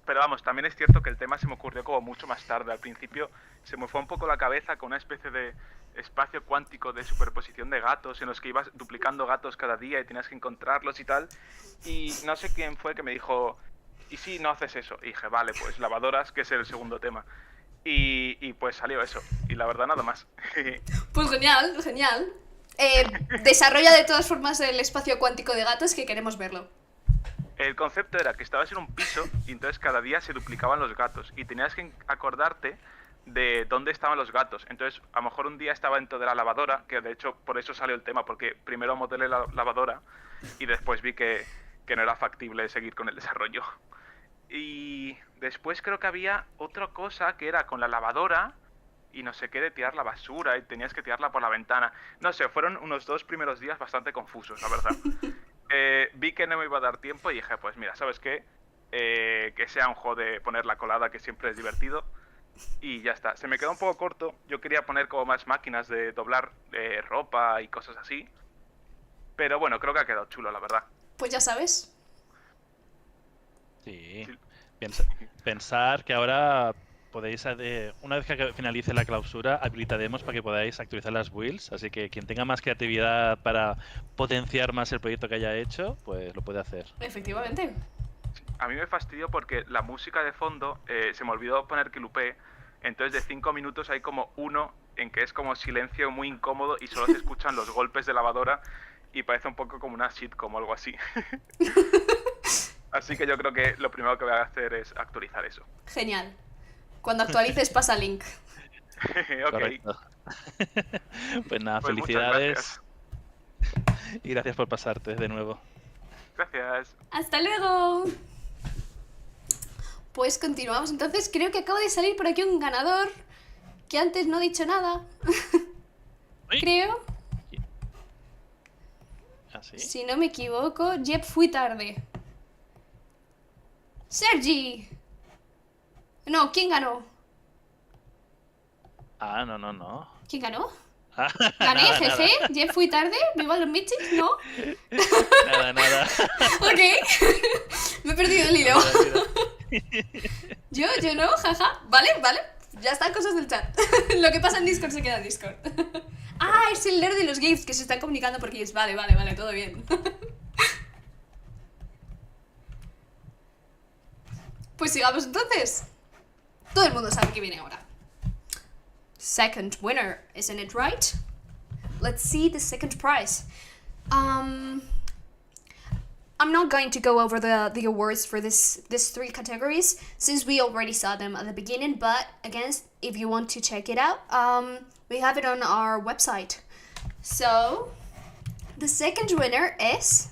Pero vamos, también es cierto que el tema se me ocurrió como mucho más tarde. Al principio se me fue un poco la cabeza con una especie de espacio cuántico de superposición de gatos en los que ibas duplicando gatos cada día y tenías que encontrarlos y tal. Y no sé quién fue que me dijo, ¿y si no haces eso? Y dije, vale, pues lavadoras, que es el segundo tema. Y pues salió eso. Y la verdad, nada más. Pues genial, genial. Desarrolla de todas formas el espacio cuántico de gatos que queremos verlo. El concepto era que estabas en un piso y entonces cada día se duplicaban los gatos y tenías que acordarte de dónde estaban los gatos. Entonces, a lo mejor un día estaba dentro de la lavadora, que de hecho por eso salió el tema, porque primero modelé la lavadora y después vi que no era factible seguir con el desarrollo. Y después creo que había otra cosa que era con la lavadora y no sé qué de tirar la basura y tenías que tirarla por la ventana. No sé, fueron unos 2 primeros días bastante confusos, la verdad. Vi que no me iba a dar tiempo y dije, pues mira, ¿sabes qué? Que sea un juego de poner la colada, que siempre es divertido. Y ya está. Se me quedó un poco corto. Yo quería poner como más máquinas de doblar ropa y cosas así. Pero bueno, creo que ha quedado chulo, la verdad. Pues ya sabes. Sí. Pensar que ahora podéis, una vez que finalice la clausura, habilitaremos para que podáis actualizar las builds. Así que quien tenga más creatividad para potenciar más el proyecto que haya hecho, pues lo puede hacer. Efectivamente. A mí me fastidió porque la música de fondo se me olvidó poner que loopé. Entonces de 5 minutos hay como uno en que es como silencio muy incómodo y solo se escuchan los golpes de lavadora y parece un poco como una sitcom o algo así. Así que yo creo que lo primero que voy a hacer es actualizar eso. Genial. Cuando actualices pasa link. Ok. Correcto. Pues nada, Pues felicidades. Y gracias por pasarte de nuevo. Gracias. Hasta luego. Pues continuamos. Entonces creo que acaba de salir por aquí un ganador que antes no ha dicho nada. ¿Sí? Creo. ¿Ah, sí? Si no me equivoco, Jep fui tarde. Sergi. No, ¿quién ganó? Ah, no. ¿Quién ganó? Ah, ¿Gané, nada, jefe? ¿Jep fui tarde? ¿Viva los meetings? ¿No? Nada. Ok. Me he perdido el hilo. Mira. Yo no, jaja. Vale. Ya están cosas del chat. Lo que pasa en Discord se queda en Discord. Ah, es el leer de los games que se están comunicando porque es vale, todo bien. Pues sigamos entonces. Todo el mundo sabe que viene ahora. Second winner, isn't it right? Let's see the second prize. I'm not going to go over the awards for these 3 categories since we already saw them at the beginning, but again, if you want to check it out, we have it on our website. So, the second winner is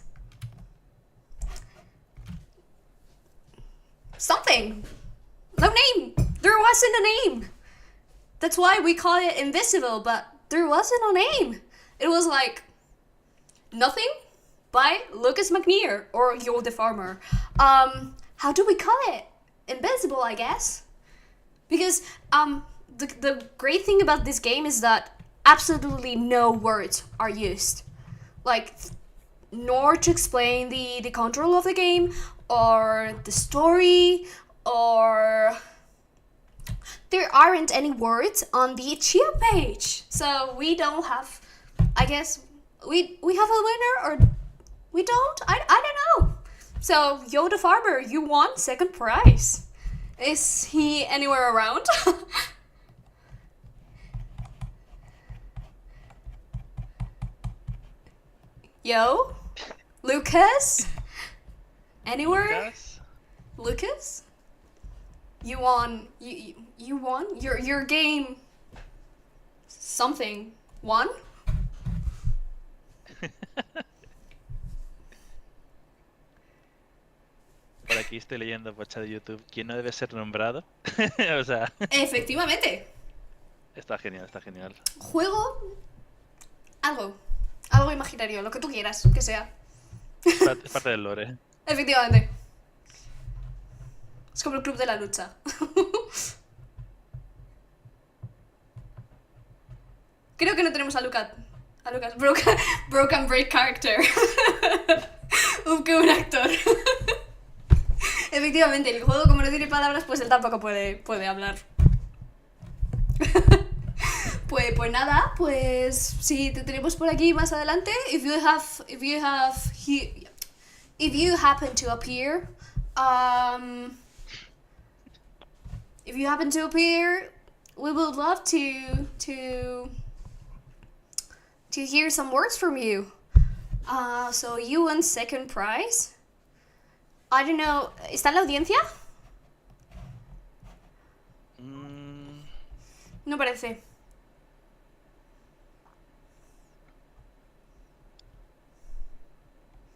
something. No name. There wasn't a name. That's why we call it invisible, but there wasn't a name. It was like nothing by Lucas McNear or Yo the Farmer. How do we call it? Invisible, I guess. Because the great thing about this game is that absolutely no words are used. Like, nor to explain the control of the game, or the story, or there aren't any words on the Chia page. So we don't have, I guess, we have a winner or we don't? I don't know. So, Yo the farmer, you won second prize. Is he anywhere around? Yo? Lucas? Anywhere? Lucas? You won. You won? Your game something won? Por aquí estoy leyendo por chat de YouTube. ¿Quién no debe ser nombrado? O sea, Efectivamente. está genial, está genial. Juego algo imaginario, lo que tú quieras que sea. Es parte del lore. Efectivamente. Es como el club de la lucha. Creo que no tenemos a Lucas. A Lucas. Broken break character. Que un actor. Efectivamente, el juego como no tiene palabras, pues él tampoco puede hablar. Pues nada, pues si te tenemos por aquí más adelante, if you happen to appear, we would love to hear some words from you. So you won second prize. I don't know, ¿está en la audiencia? No parece.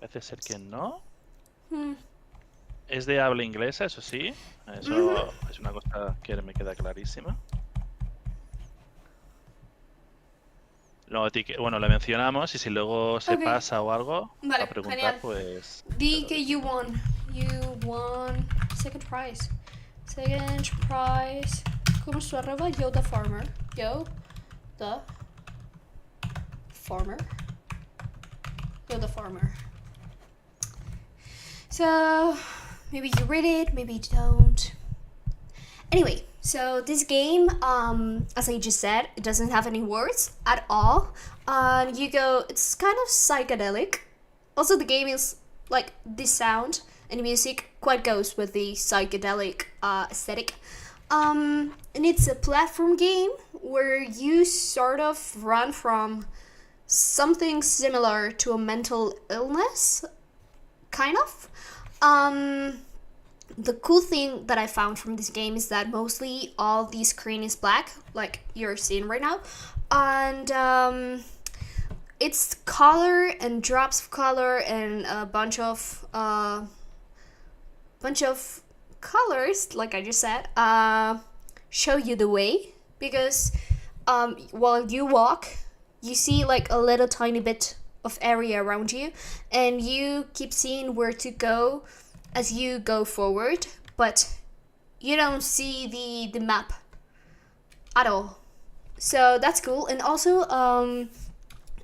Parece ser que no. Es de habla inglesa, eso sí. Eso es una cosa que me queda clarísima. Bueno, la mencionamos y si luego se pasa o algo Vale, a preguntar, genial. pues... Di que you won second prize. Second prize. ¿Cómo es su arroba? Yo the farmer. Yo the farmer. Yo the farmer. So, maybe you read it, maybe you don't. Anyway, so this game, as I just said, it doesn't have any words at all. It's kind of psychedelic. Also, the game is like the sound and music quite goes with the psychedelic aesthetic. And it's a platform game where you sort of run from something similar to a mental illness, kind of. The cool thing that I found from this game is that mostly all the screen is black, like you're seeing right now, and it's color and drops of color and a bunch of colors, like I just said, show you the way, because while you walk, you see like a little tiny bit of area around you, and you keep seeing where to go as you go forward, but you don't see the map at all. So that's cool. And also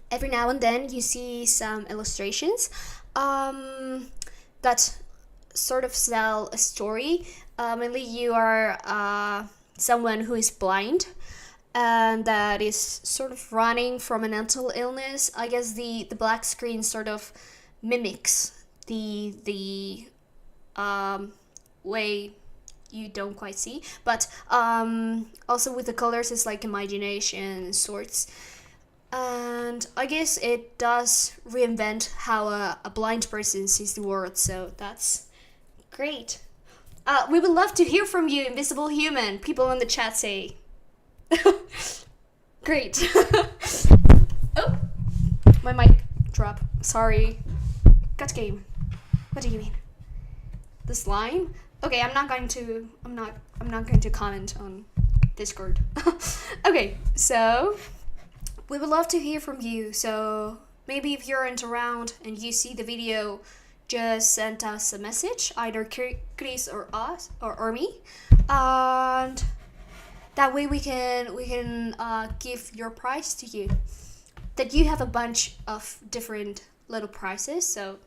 every now and then you see some illustrations that sort of sell a story. Mainly you are someone who is blind and that is sort of running from a mental illness. I guess the black screen sort of mimics the way you don't quite see, but also with the colors it's like imagination sorts, and I guess it does reinvent how a blind person sees the world, so that's great. We would love to hear from you, invisible human. People in the chat say great. Oh, my mic drop, sorry. Cut game. What do you mean? The slime? Okay, I'm not going to comment on Discord. Okay, so we would love to hear from you. So maybe if you aren't around and you see the video, just send us a message, either Chris or us or me, and that way we can give your prize to you. That you have a bunch of different little prizes, so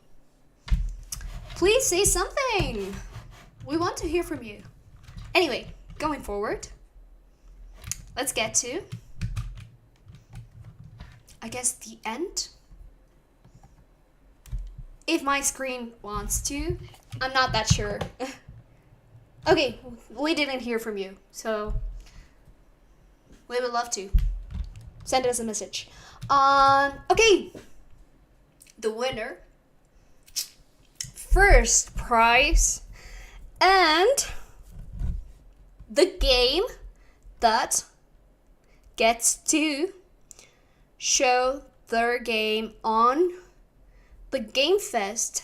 please say something. We want to hear from you. Anyway, going forward, let's get to, I guess, the end if my screen wants to. I'm not that sure. Okay, we didn't hear from you, so we would love to. Send us a message. Okay, the winner, first prize, and the game that gets to show their game on the Game Fest,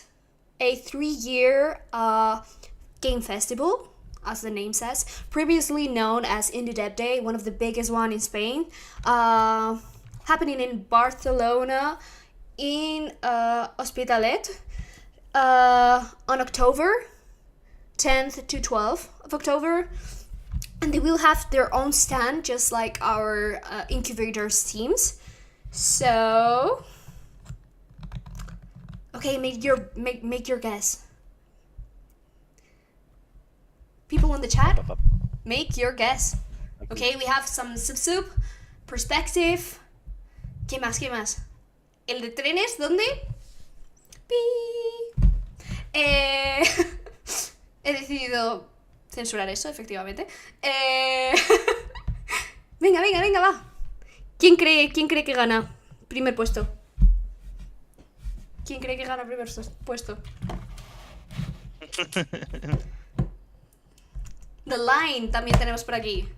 a 3-year game festival, as the name says, previously known as Indie Dev Day, one of the biggest one in Spain, happening in Barcelona, in Hospitalet, on October 10th to 12th of October. And they will have their own stand, just like our incubators teams. So, okay, make your guess. People in the chat, make your guess. Okay, we have some Sub, Perspective. ¿Qué más? ¿Qué más? ¿El de trenes? ¿Dónde? Pi. He decidido censurar eso, efectivamente. Venga, va. ¿Quién cree que gana primer puesto? ¿Quién cree que gana primer puesto? The Line también tenemos por aquí.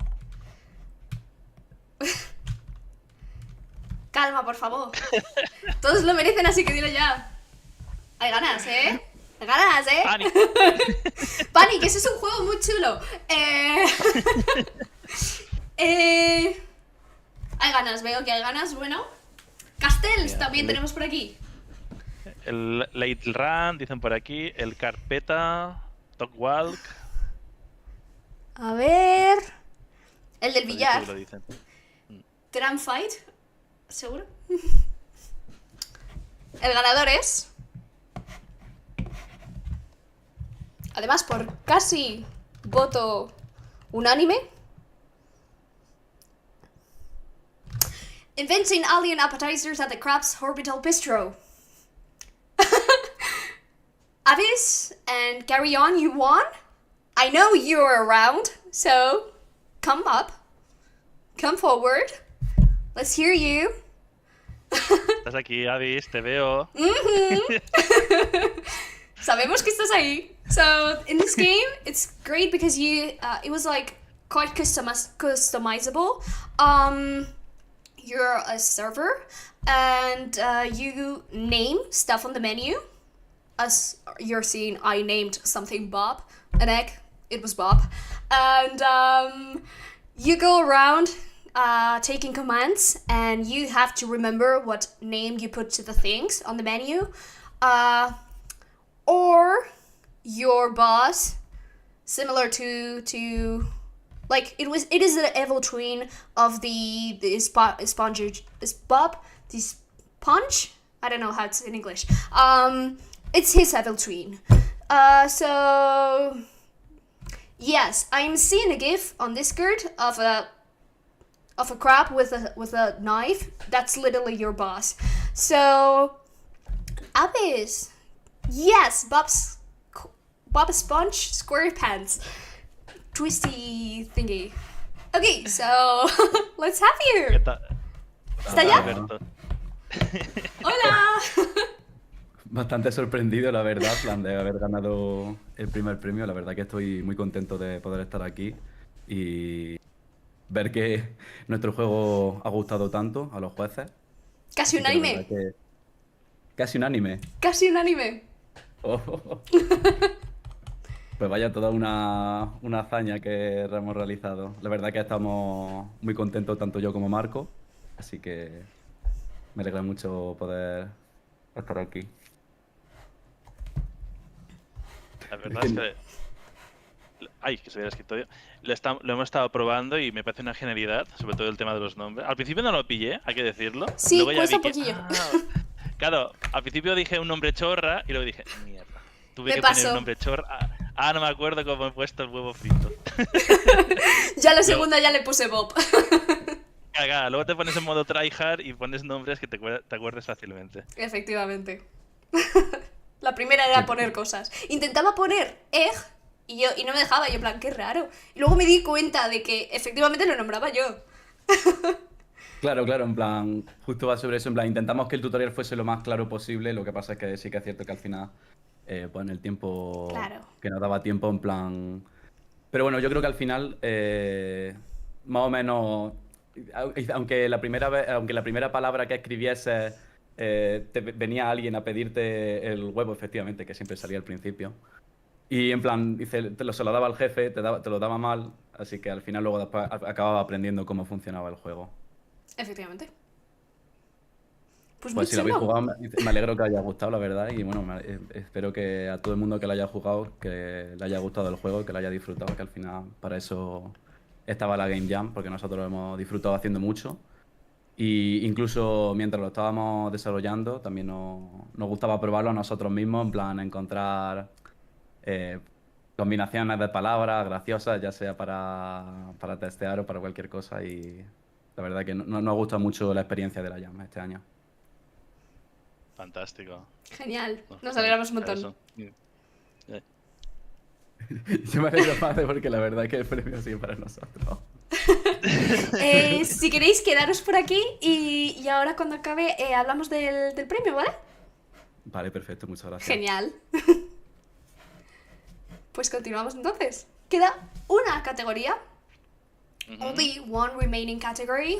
Calma, por favor. Todos lo merecen, así que dilo ya. Hay ganas, ¿eh? Hay ganas, ¿eh? Panic, ese es un juego muy chulo. Hay ganas, veo que hay ganas, bueno. Castells también tenemos por aquí. El Late Run, dicen por aquí. El Carpeta. Talk Walk. A ver. El del Por billar. YouTube lo dicen. Tram Fight. ¿Seguro? El ganadores. Además, por casi voto unánime. Inventing alien appetizers at the Crab's Orbital Bistro. Avis and Carry On, you won. I know you're around, so come up. Come forward. Let's hear you. Estás aquí, Avis, te veo. Sabemos que estás ahí. So in this game, it's great because it was like quite customizable. You're a server, and you name stuff on the menu. As you're seeing, I named something Bob, an egg. It was Bob, and you go around taking commands, and you have to remember what name you put to the things on the menu, or your boss, similar to like it is an evil twin of the sponge. I don't know how it's in English. It's his evil twin. So yes, I'm seeing a GIF on Discord of a crab with a knife. That's literally your boss. So Abyss, yes, Bob Sponge SquarePants, twisty thingy. Okay, so let's have you. ¿Qué tal? ¿Está ya? Alberto. Hola. Bastante sorprendido, la verdad, plan de haber ganado el primer premio. La verdad que estoy muy contento de poder estar aquí y ver que nuestro juego ha gustado tanto a los jueces. Casi un Así que la anime. verdad que- Casi un anime. Casi un anime. Oh. Pues vaya, toda una hazaña que hemos realizado. La verdad que estamos muy contentos, tanto yo como Marco. Así que me alegra mucho poder estar aquí. La verdad es que... Ay, que se hubiera escrito yo. Lo hemos estado probando y me parece una genialidad, sobre todo el tema de los nombres. Al principio no lo pillé, hay que decirlo. Sí, Luego ya cuesta vi que- un poquillo. Claro, al principio dije un nombre chorra y luego dije, mierda. Tuve Me que pasó. poner un nombre chorra. No me acuerdo cómo he puesto el huevo frito. Ya la segunda ya le puse Bob. Caga, luego te pones en modo tryhard y pones nombres que te acuerdes fácilmente. Efectivamente. La primera era Sí. poner cosas. Intentaba poner egg y no me dejaba. Yo en plan, qué raro. Y luego me di cuenta de que efectivamente lo nombraba yo. Claro, claro, en plan, justo va sobre eso, en plan, intentamos que el tutorial fuese lo más claro posible, lo que pasa es que sí que es cierto que al final, pues en el tiempo Claro. que nos daba tiempo, en plan... Pero bueno, yo creo que al final, más o menos, aunque la primera palabra que escribiese, venía alguien a pedirte el huevo, efectivamente, que siempre salía al principio. Y en plan, dice, se lo daba al jefe, te lo daba mal, así que al final luego después acababa aprendiendo cómo funcionaba el juego. Efectivamente. Pues, Pues si lo habéis mucho, jugado, me alegro que os haya gustado, la verdad. Y bueno, espero que a todo el mundo que lo haya jugado, que le haya gustado el juego, que lo haya disfrutado, que al final para eso estaba la Game Jam, porque nosotros lo hemos disfrutado haciendo mucho. Y incluso mientras lo estábamos desarrollando, también nos gustaba probarlo a nosotros mismos, en plan encontrar combinaciones de palabras graciosas, ya sea para testear o para cualquier cosa. Y la verdad que nos gusta mucho la experiencia de la Jam este año. Fantástico. Genial. No, Nos alegramos un montón. eso. Yo me alegro más porque la verdad que el premio sigue para nosotros. Si queréis quedaros por aquí y ahora cuando acabe hablamos del premio, ¿vale? Vale, perfecto, muchas gracias. Genial. Pues continuamos entonces. Queda una categoría. Only one remaining category.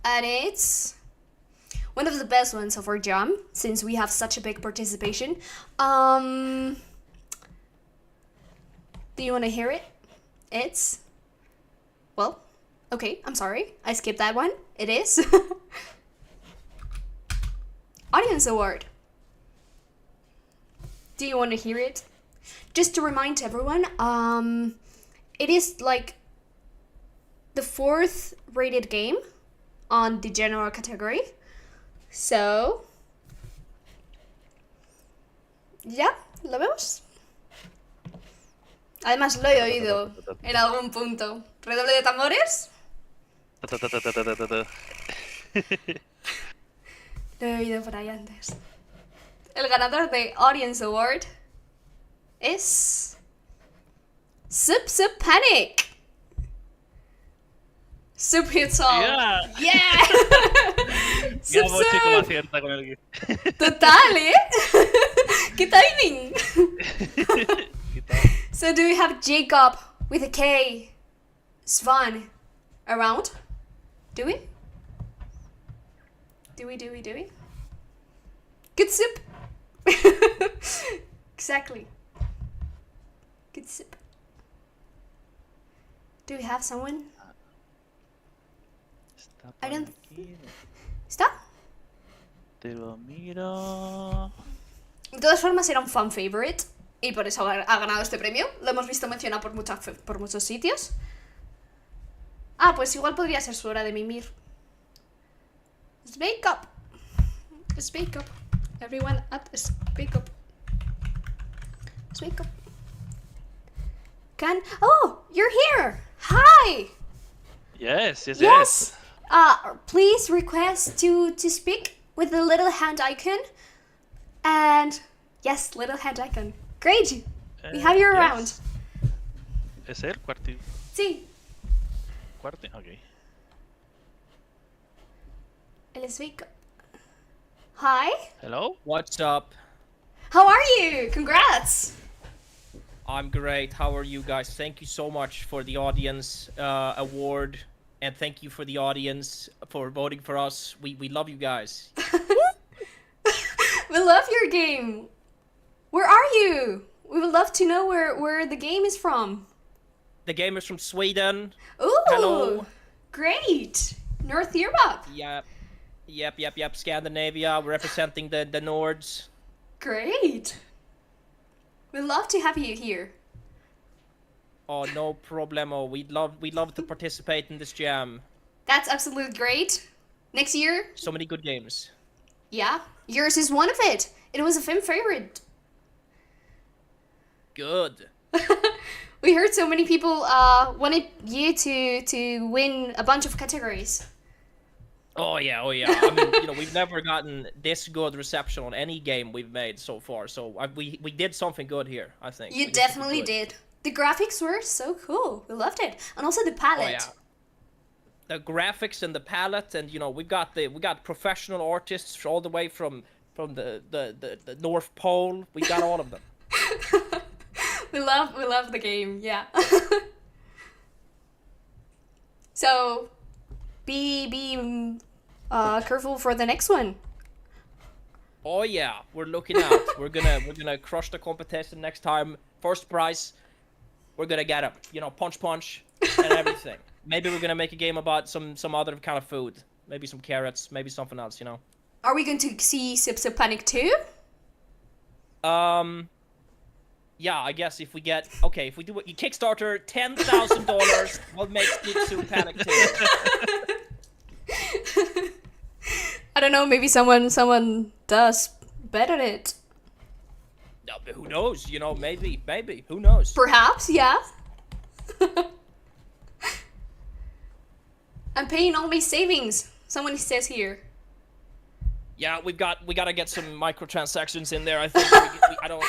And it's one of the best ones of our jam, since we have such a big participation. Do you want to hear it? It's... Well, okay, I'm sorry. I skipped that one. It is... Audience Award. Do you want to hear it? Just to remind everyone, it is like the 4th rated game on the general category. So, ¿ya? ¿Lo vemos? Además lo he oído en algún punto. ¿Redoble de tambores? Lo he oído por ahí antes. El ganador de Audience Award es... Sup Panic. Sup hits all. Yeah. Sup Mira, Mochi cómo Sup. acierta con el GIF. Total, ¿eh? ¡Qué timing! So do we have Jacob with a K, Svan, around? Do we? Do we? Good soup! Exactly. Good soup. Do we have someone? Está I por don't- aquí. ¿Está? Te lo miro. De todas formas era un fan favorite y por eso ha ganado este premio. Lo hemos visto mencionado por muchos sitios. Ah, pues igual podría ser su hora de mimir. Speak up. Speak up. Everyone up, speak up. Speak up. Oh, you're here. Hi. Yes. Yes. Please request to speak with the little hand icon. And yes, little hand icon. Great. We have you around. Yes. ¿Es él? Sí. Ok. El speak up. Hi. Hello? What's up? How are you? Congrats. I'm great. How are you guys? Thank you so much for the audience award, and thank you for the audience for voting for us. We love you guys. We love your game. Where are you? We would love to know where the game is from. The game is from Sweden. Ooh. Hello. Great. North Europe. Yep. Scandinavia, representing the Nords. Great. We'd love to have you here. Oh, no problemo. We'd love to participate in this jam. That's absolutely great. Next year, So many good games. yeah, yours is one of it. It was a fan favorite. Good. We heard so many people wanted you to win a bunch of categories. Oh yeah. I mean, we've never gotten this good reception on any game we've made so far. So we did something good here, I think. You definitely did. The graphics were so cool. We loved it, and also the palette. Oh yeah. The graphics and the palette, and we got professional artists all the way from the North Pole. We got all of them. we love the game. Yeah. So, be careful for the next one. Oh yeah, we're looking out. we're gonna crush the competition next time. First prize, we're gonna get him. Punch and everything. Maybe we're gonna make a game about some other kind of food. Maybe some carrots. Maybe something else. Are we going to see Sip Sip Panic 2? Yeah, I guess if we do a Kickstarter, $10,000, we'll make Sip Sip Panic 2. I don't know, maybe someone does better at it. No, but who knows? Maybe. Who knows? Perhaps, yeah. I'm paying all my savings, someone says here. Yeah, we gotta get some microtransactions in there. I think I don't.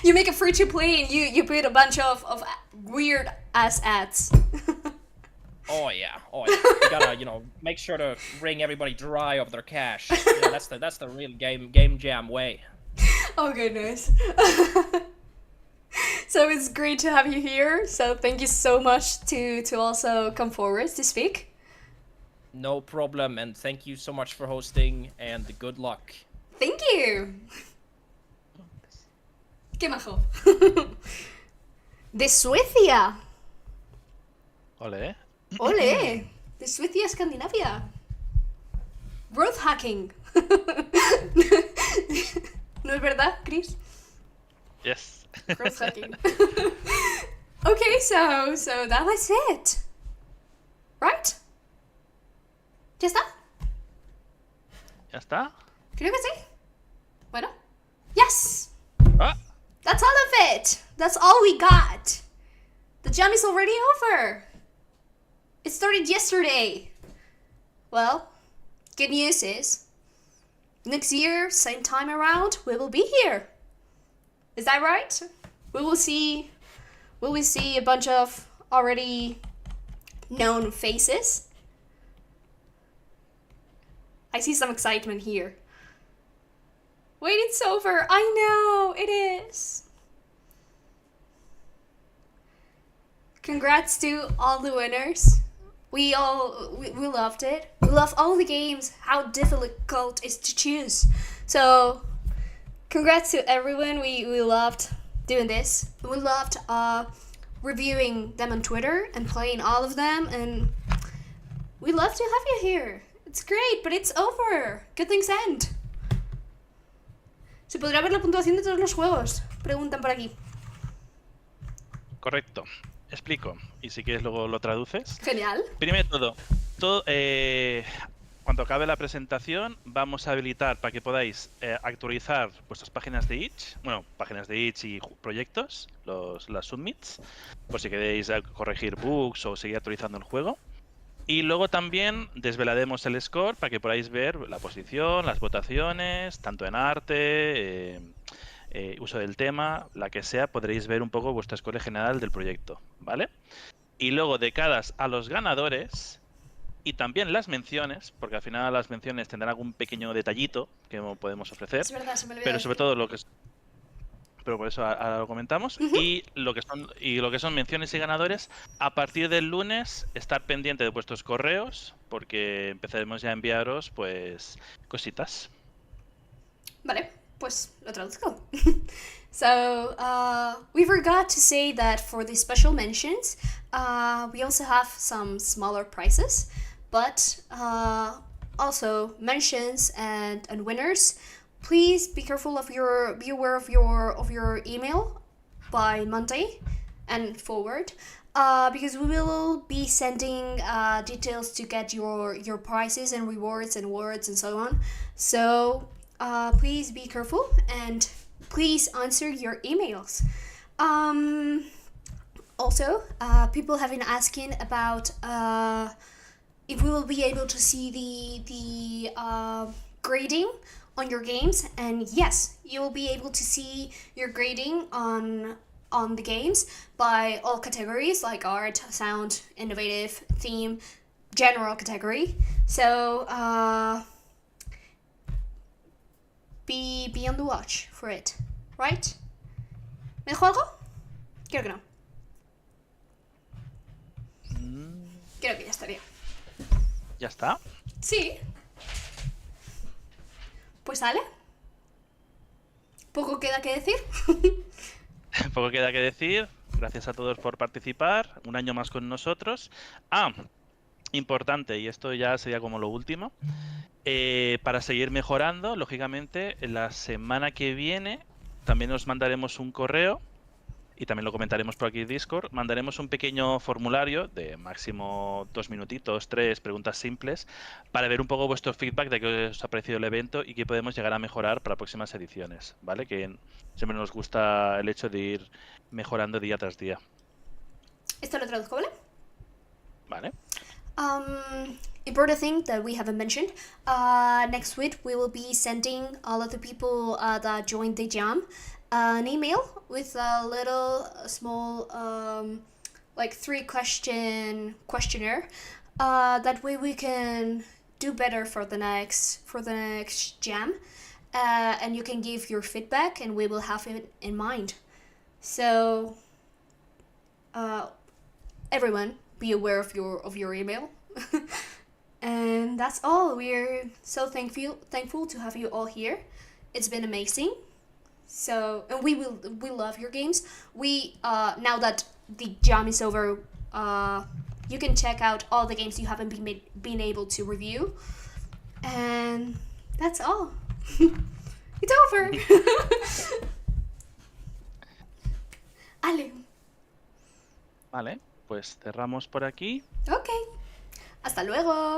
You make a free to play and you put a bunch of weird ass ads. Oh yeah. You gotta make sure to wring everybody dry of their cash. That's the real game jam way. Oh goodness. So it's great to have you here. So thank you so much to also come forward to speak. No problem, and thank you so much for hosting, and good luck. Thank you. Qué majo. De Suecia. Ole. Ole. De Suecia, Escandinavia. Growth hacking. ¿No es verdad, Chris? Yes. Growth hacking. Okay, so that was it. Right? ¿Ya está? ¿Ya está? Creo que sí. Bueno. Yes! Ah. That's all of it! That's all we got! The jam is already over! It started yesterday! Well, good news is, next year, same time around, we will be here! Is that right? Will we see a bunch of already known faces? I see some excitement here. Wait, it's over. I know, it is. Congrats to all the winners. We loved it. We love all the games, how difficult it is to choose. So, congrats to everyone. We loved doing this. We loved reviewing them on Twitter and playing all of them, and we love to have you here. It's great, but it's over. Good things end. ¿Se podrá ver la puntuación de todos los juegos? Preguntan por aquí. Correcto. Explico. Y si quieres luego lo traduces. Genial. Primero de todo, cuando acabe la presentación vamos a habilitar para que podáis actualizar vuestras páginas de itch, páginas de itch y proyectos, las submits, por si queréis corregir bugs o seguir actualizando el juego. Y luego también desvelaremos el score para que podáis ver la posición, las votaciones, tanto en arte, uso del tema, la que sea, podréis ver un poco vuestra score general del proyecto, ¿vale? Y luego de cara a los ganadores y también las menciones, porque al final las menciones tendrán algún pequeño detallito que podemos ofrecer, Es verdad, se me olvidó pero sobre decir. todo lo que es... Pero por eso ahora lo comentamos. Y lo que son menciones y ganadores, a partir del lunes, estar pendiente de vuestros correos, porque empezaremos ya a enviaros pues cositas. Vale, pues lo traduzco. So, we forgot to say that for the special mentions, we also have some smaller prizes, but also mentions and winners. Please be careful of be aware of your email by Monday and forward, because we will be sending details to get your prizes and rewards and words and so on. So please be careful and please answer your emails. Also, people have been asking about if we will be able to see the grading on your games, and yes, you will be able to see your grading on the games by all categories like art, sound, innovative, theme, general category. So be on the watch for it, right? ¿Me dejo algo? Creo que no. Creo que ya estaría. ¿Ya está? Sí. Pues sale. Poco queda que decir. Poco queda que decir. Gracias a todos por participar. Un año más con nosotros. Importante, y esto ya sería como lo último. Para seguir mejorando, lógicamente, la semana que viene también os mandaremos un correo. Y también lo comentaremos por aquí en Discord. Mandaremos un pequeño formulario de máximo 2 minutitos, 3 preguntas simples, para ver un poco vuestro feedback de qué os ha parecido el evento y qué podemos llegar a mejorar para próximas ediciones, ¿vale? Que siempre nos gusta el hecho de ir mejorando día tras día. Esto lo traduzco, ¿vale? Vale. Important thing that we haven't mentioned. Next week we will be sending all of the people that joined the jam an email with a little small like 3-question questionnaire. That way we can do better for the next jam, and you can give your feedback and we will have it in mind. So everyone be aware of your email. And that's all. We're so thankful to have you all here. It's been amazing. So, and we love your games. We now that the jam is over, you can check out all the games you haven't been able to review. And that's all. It's over. Ale. Vale, pues cerramos por aquí. Ok. Hasta luego.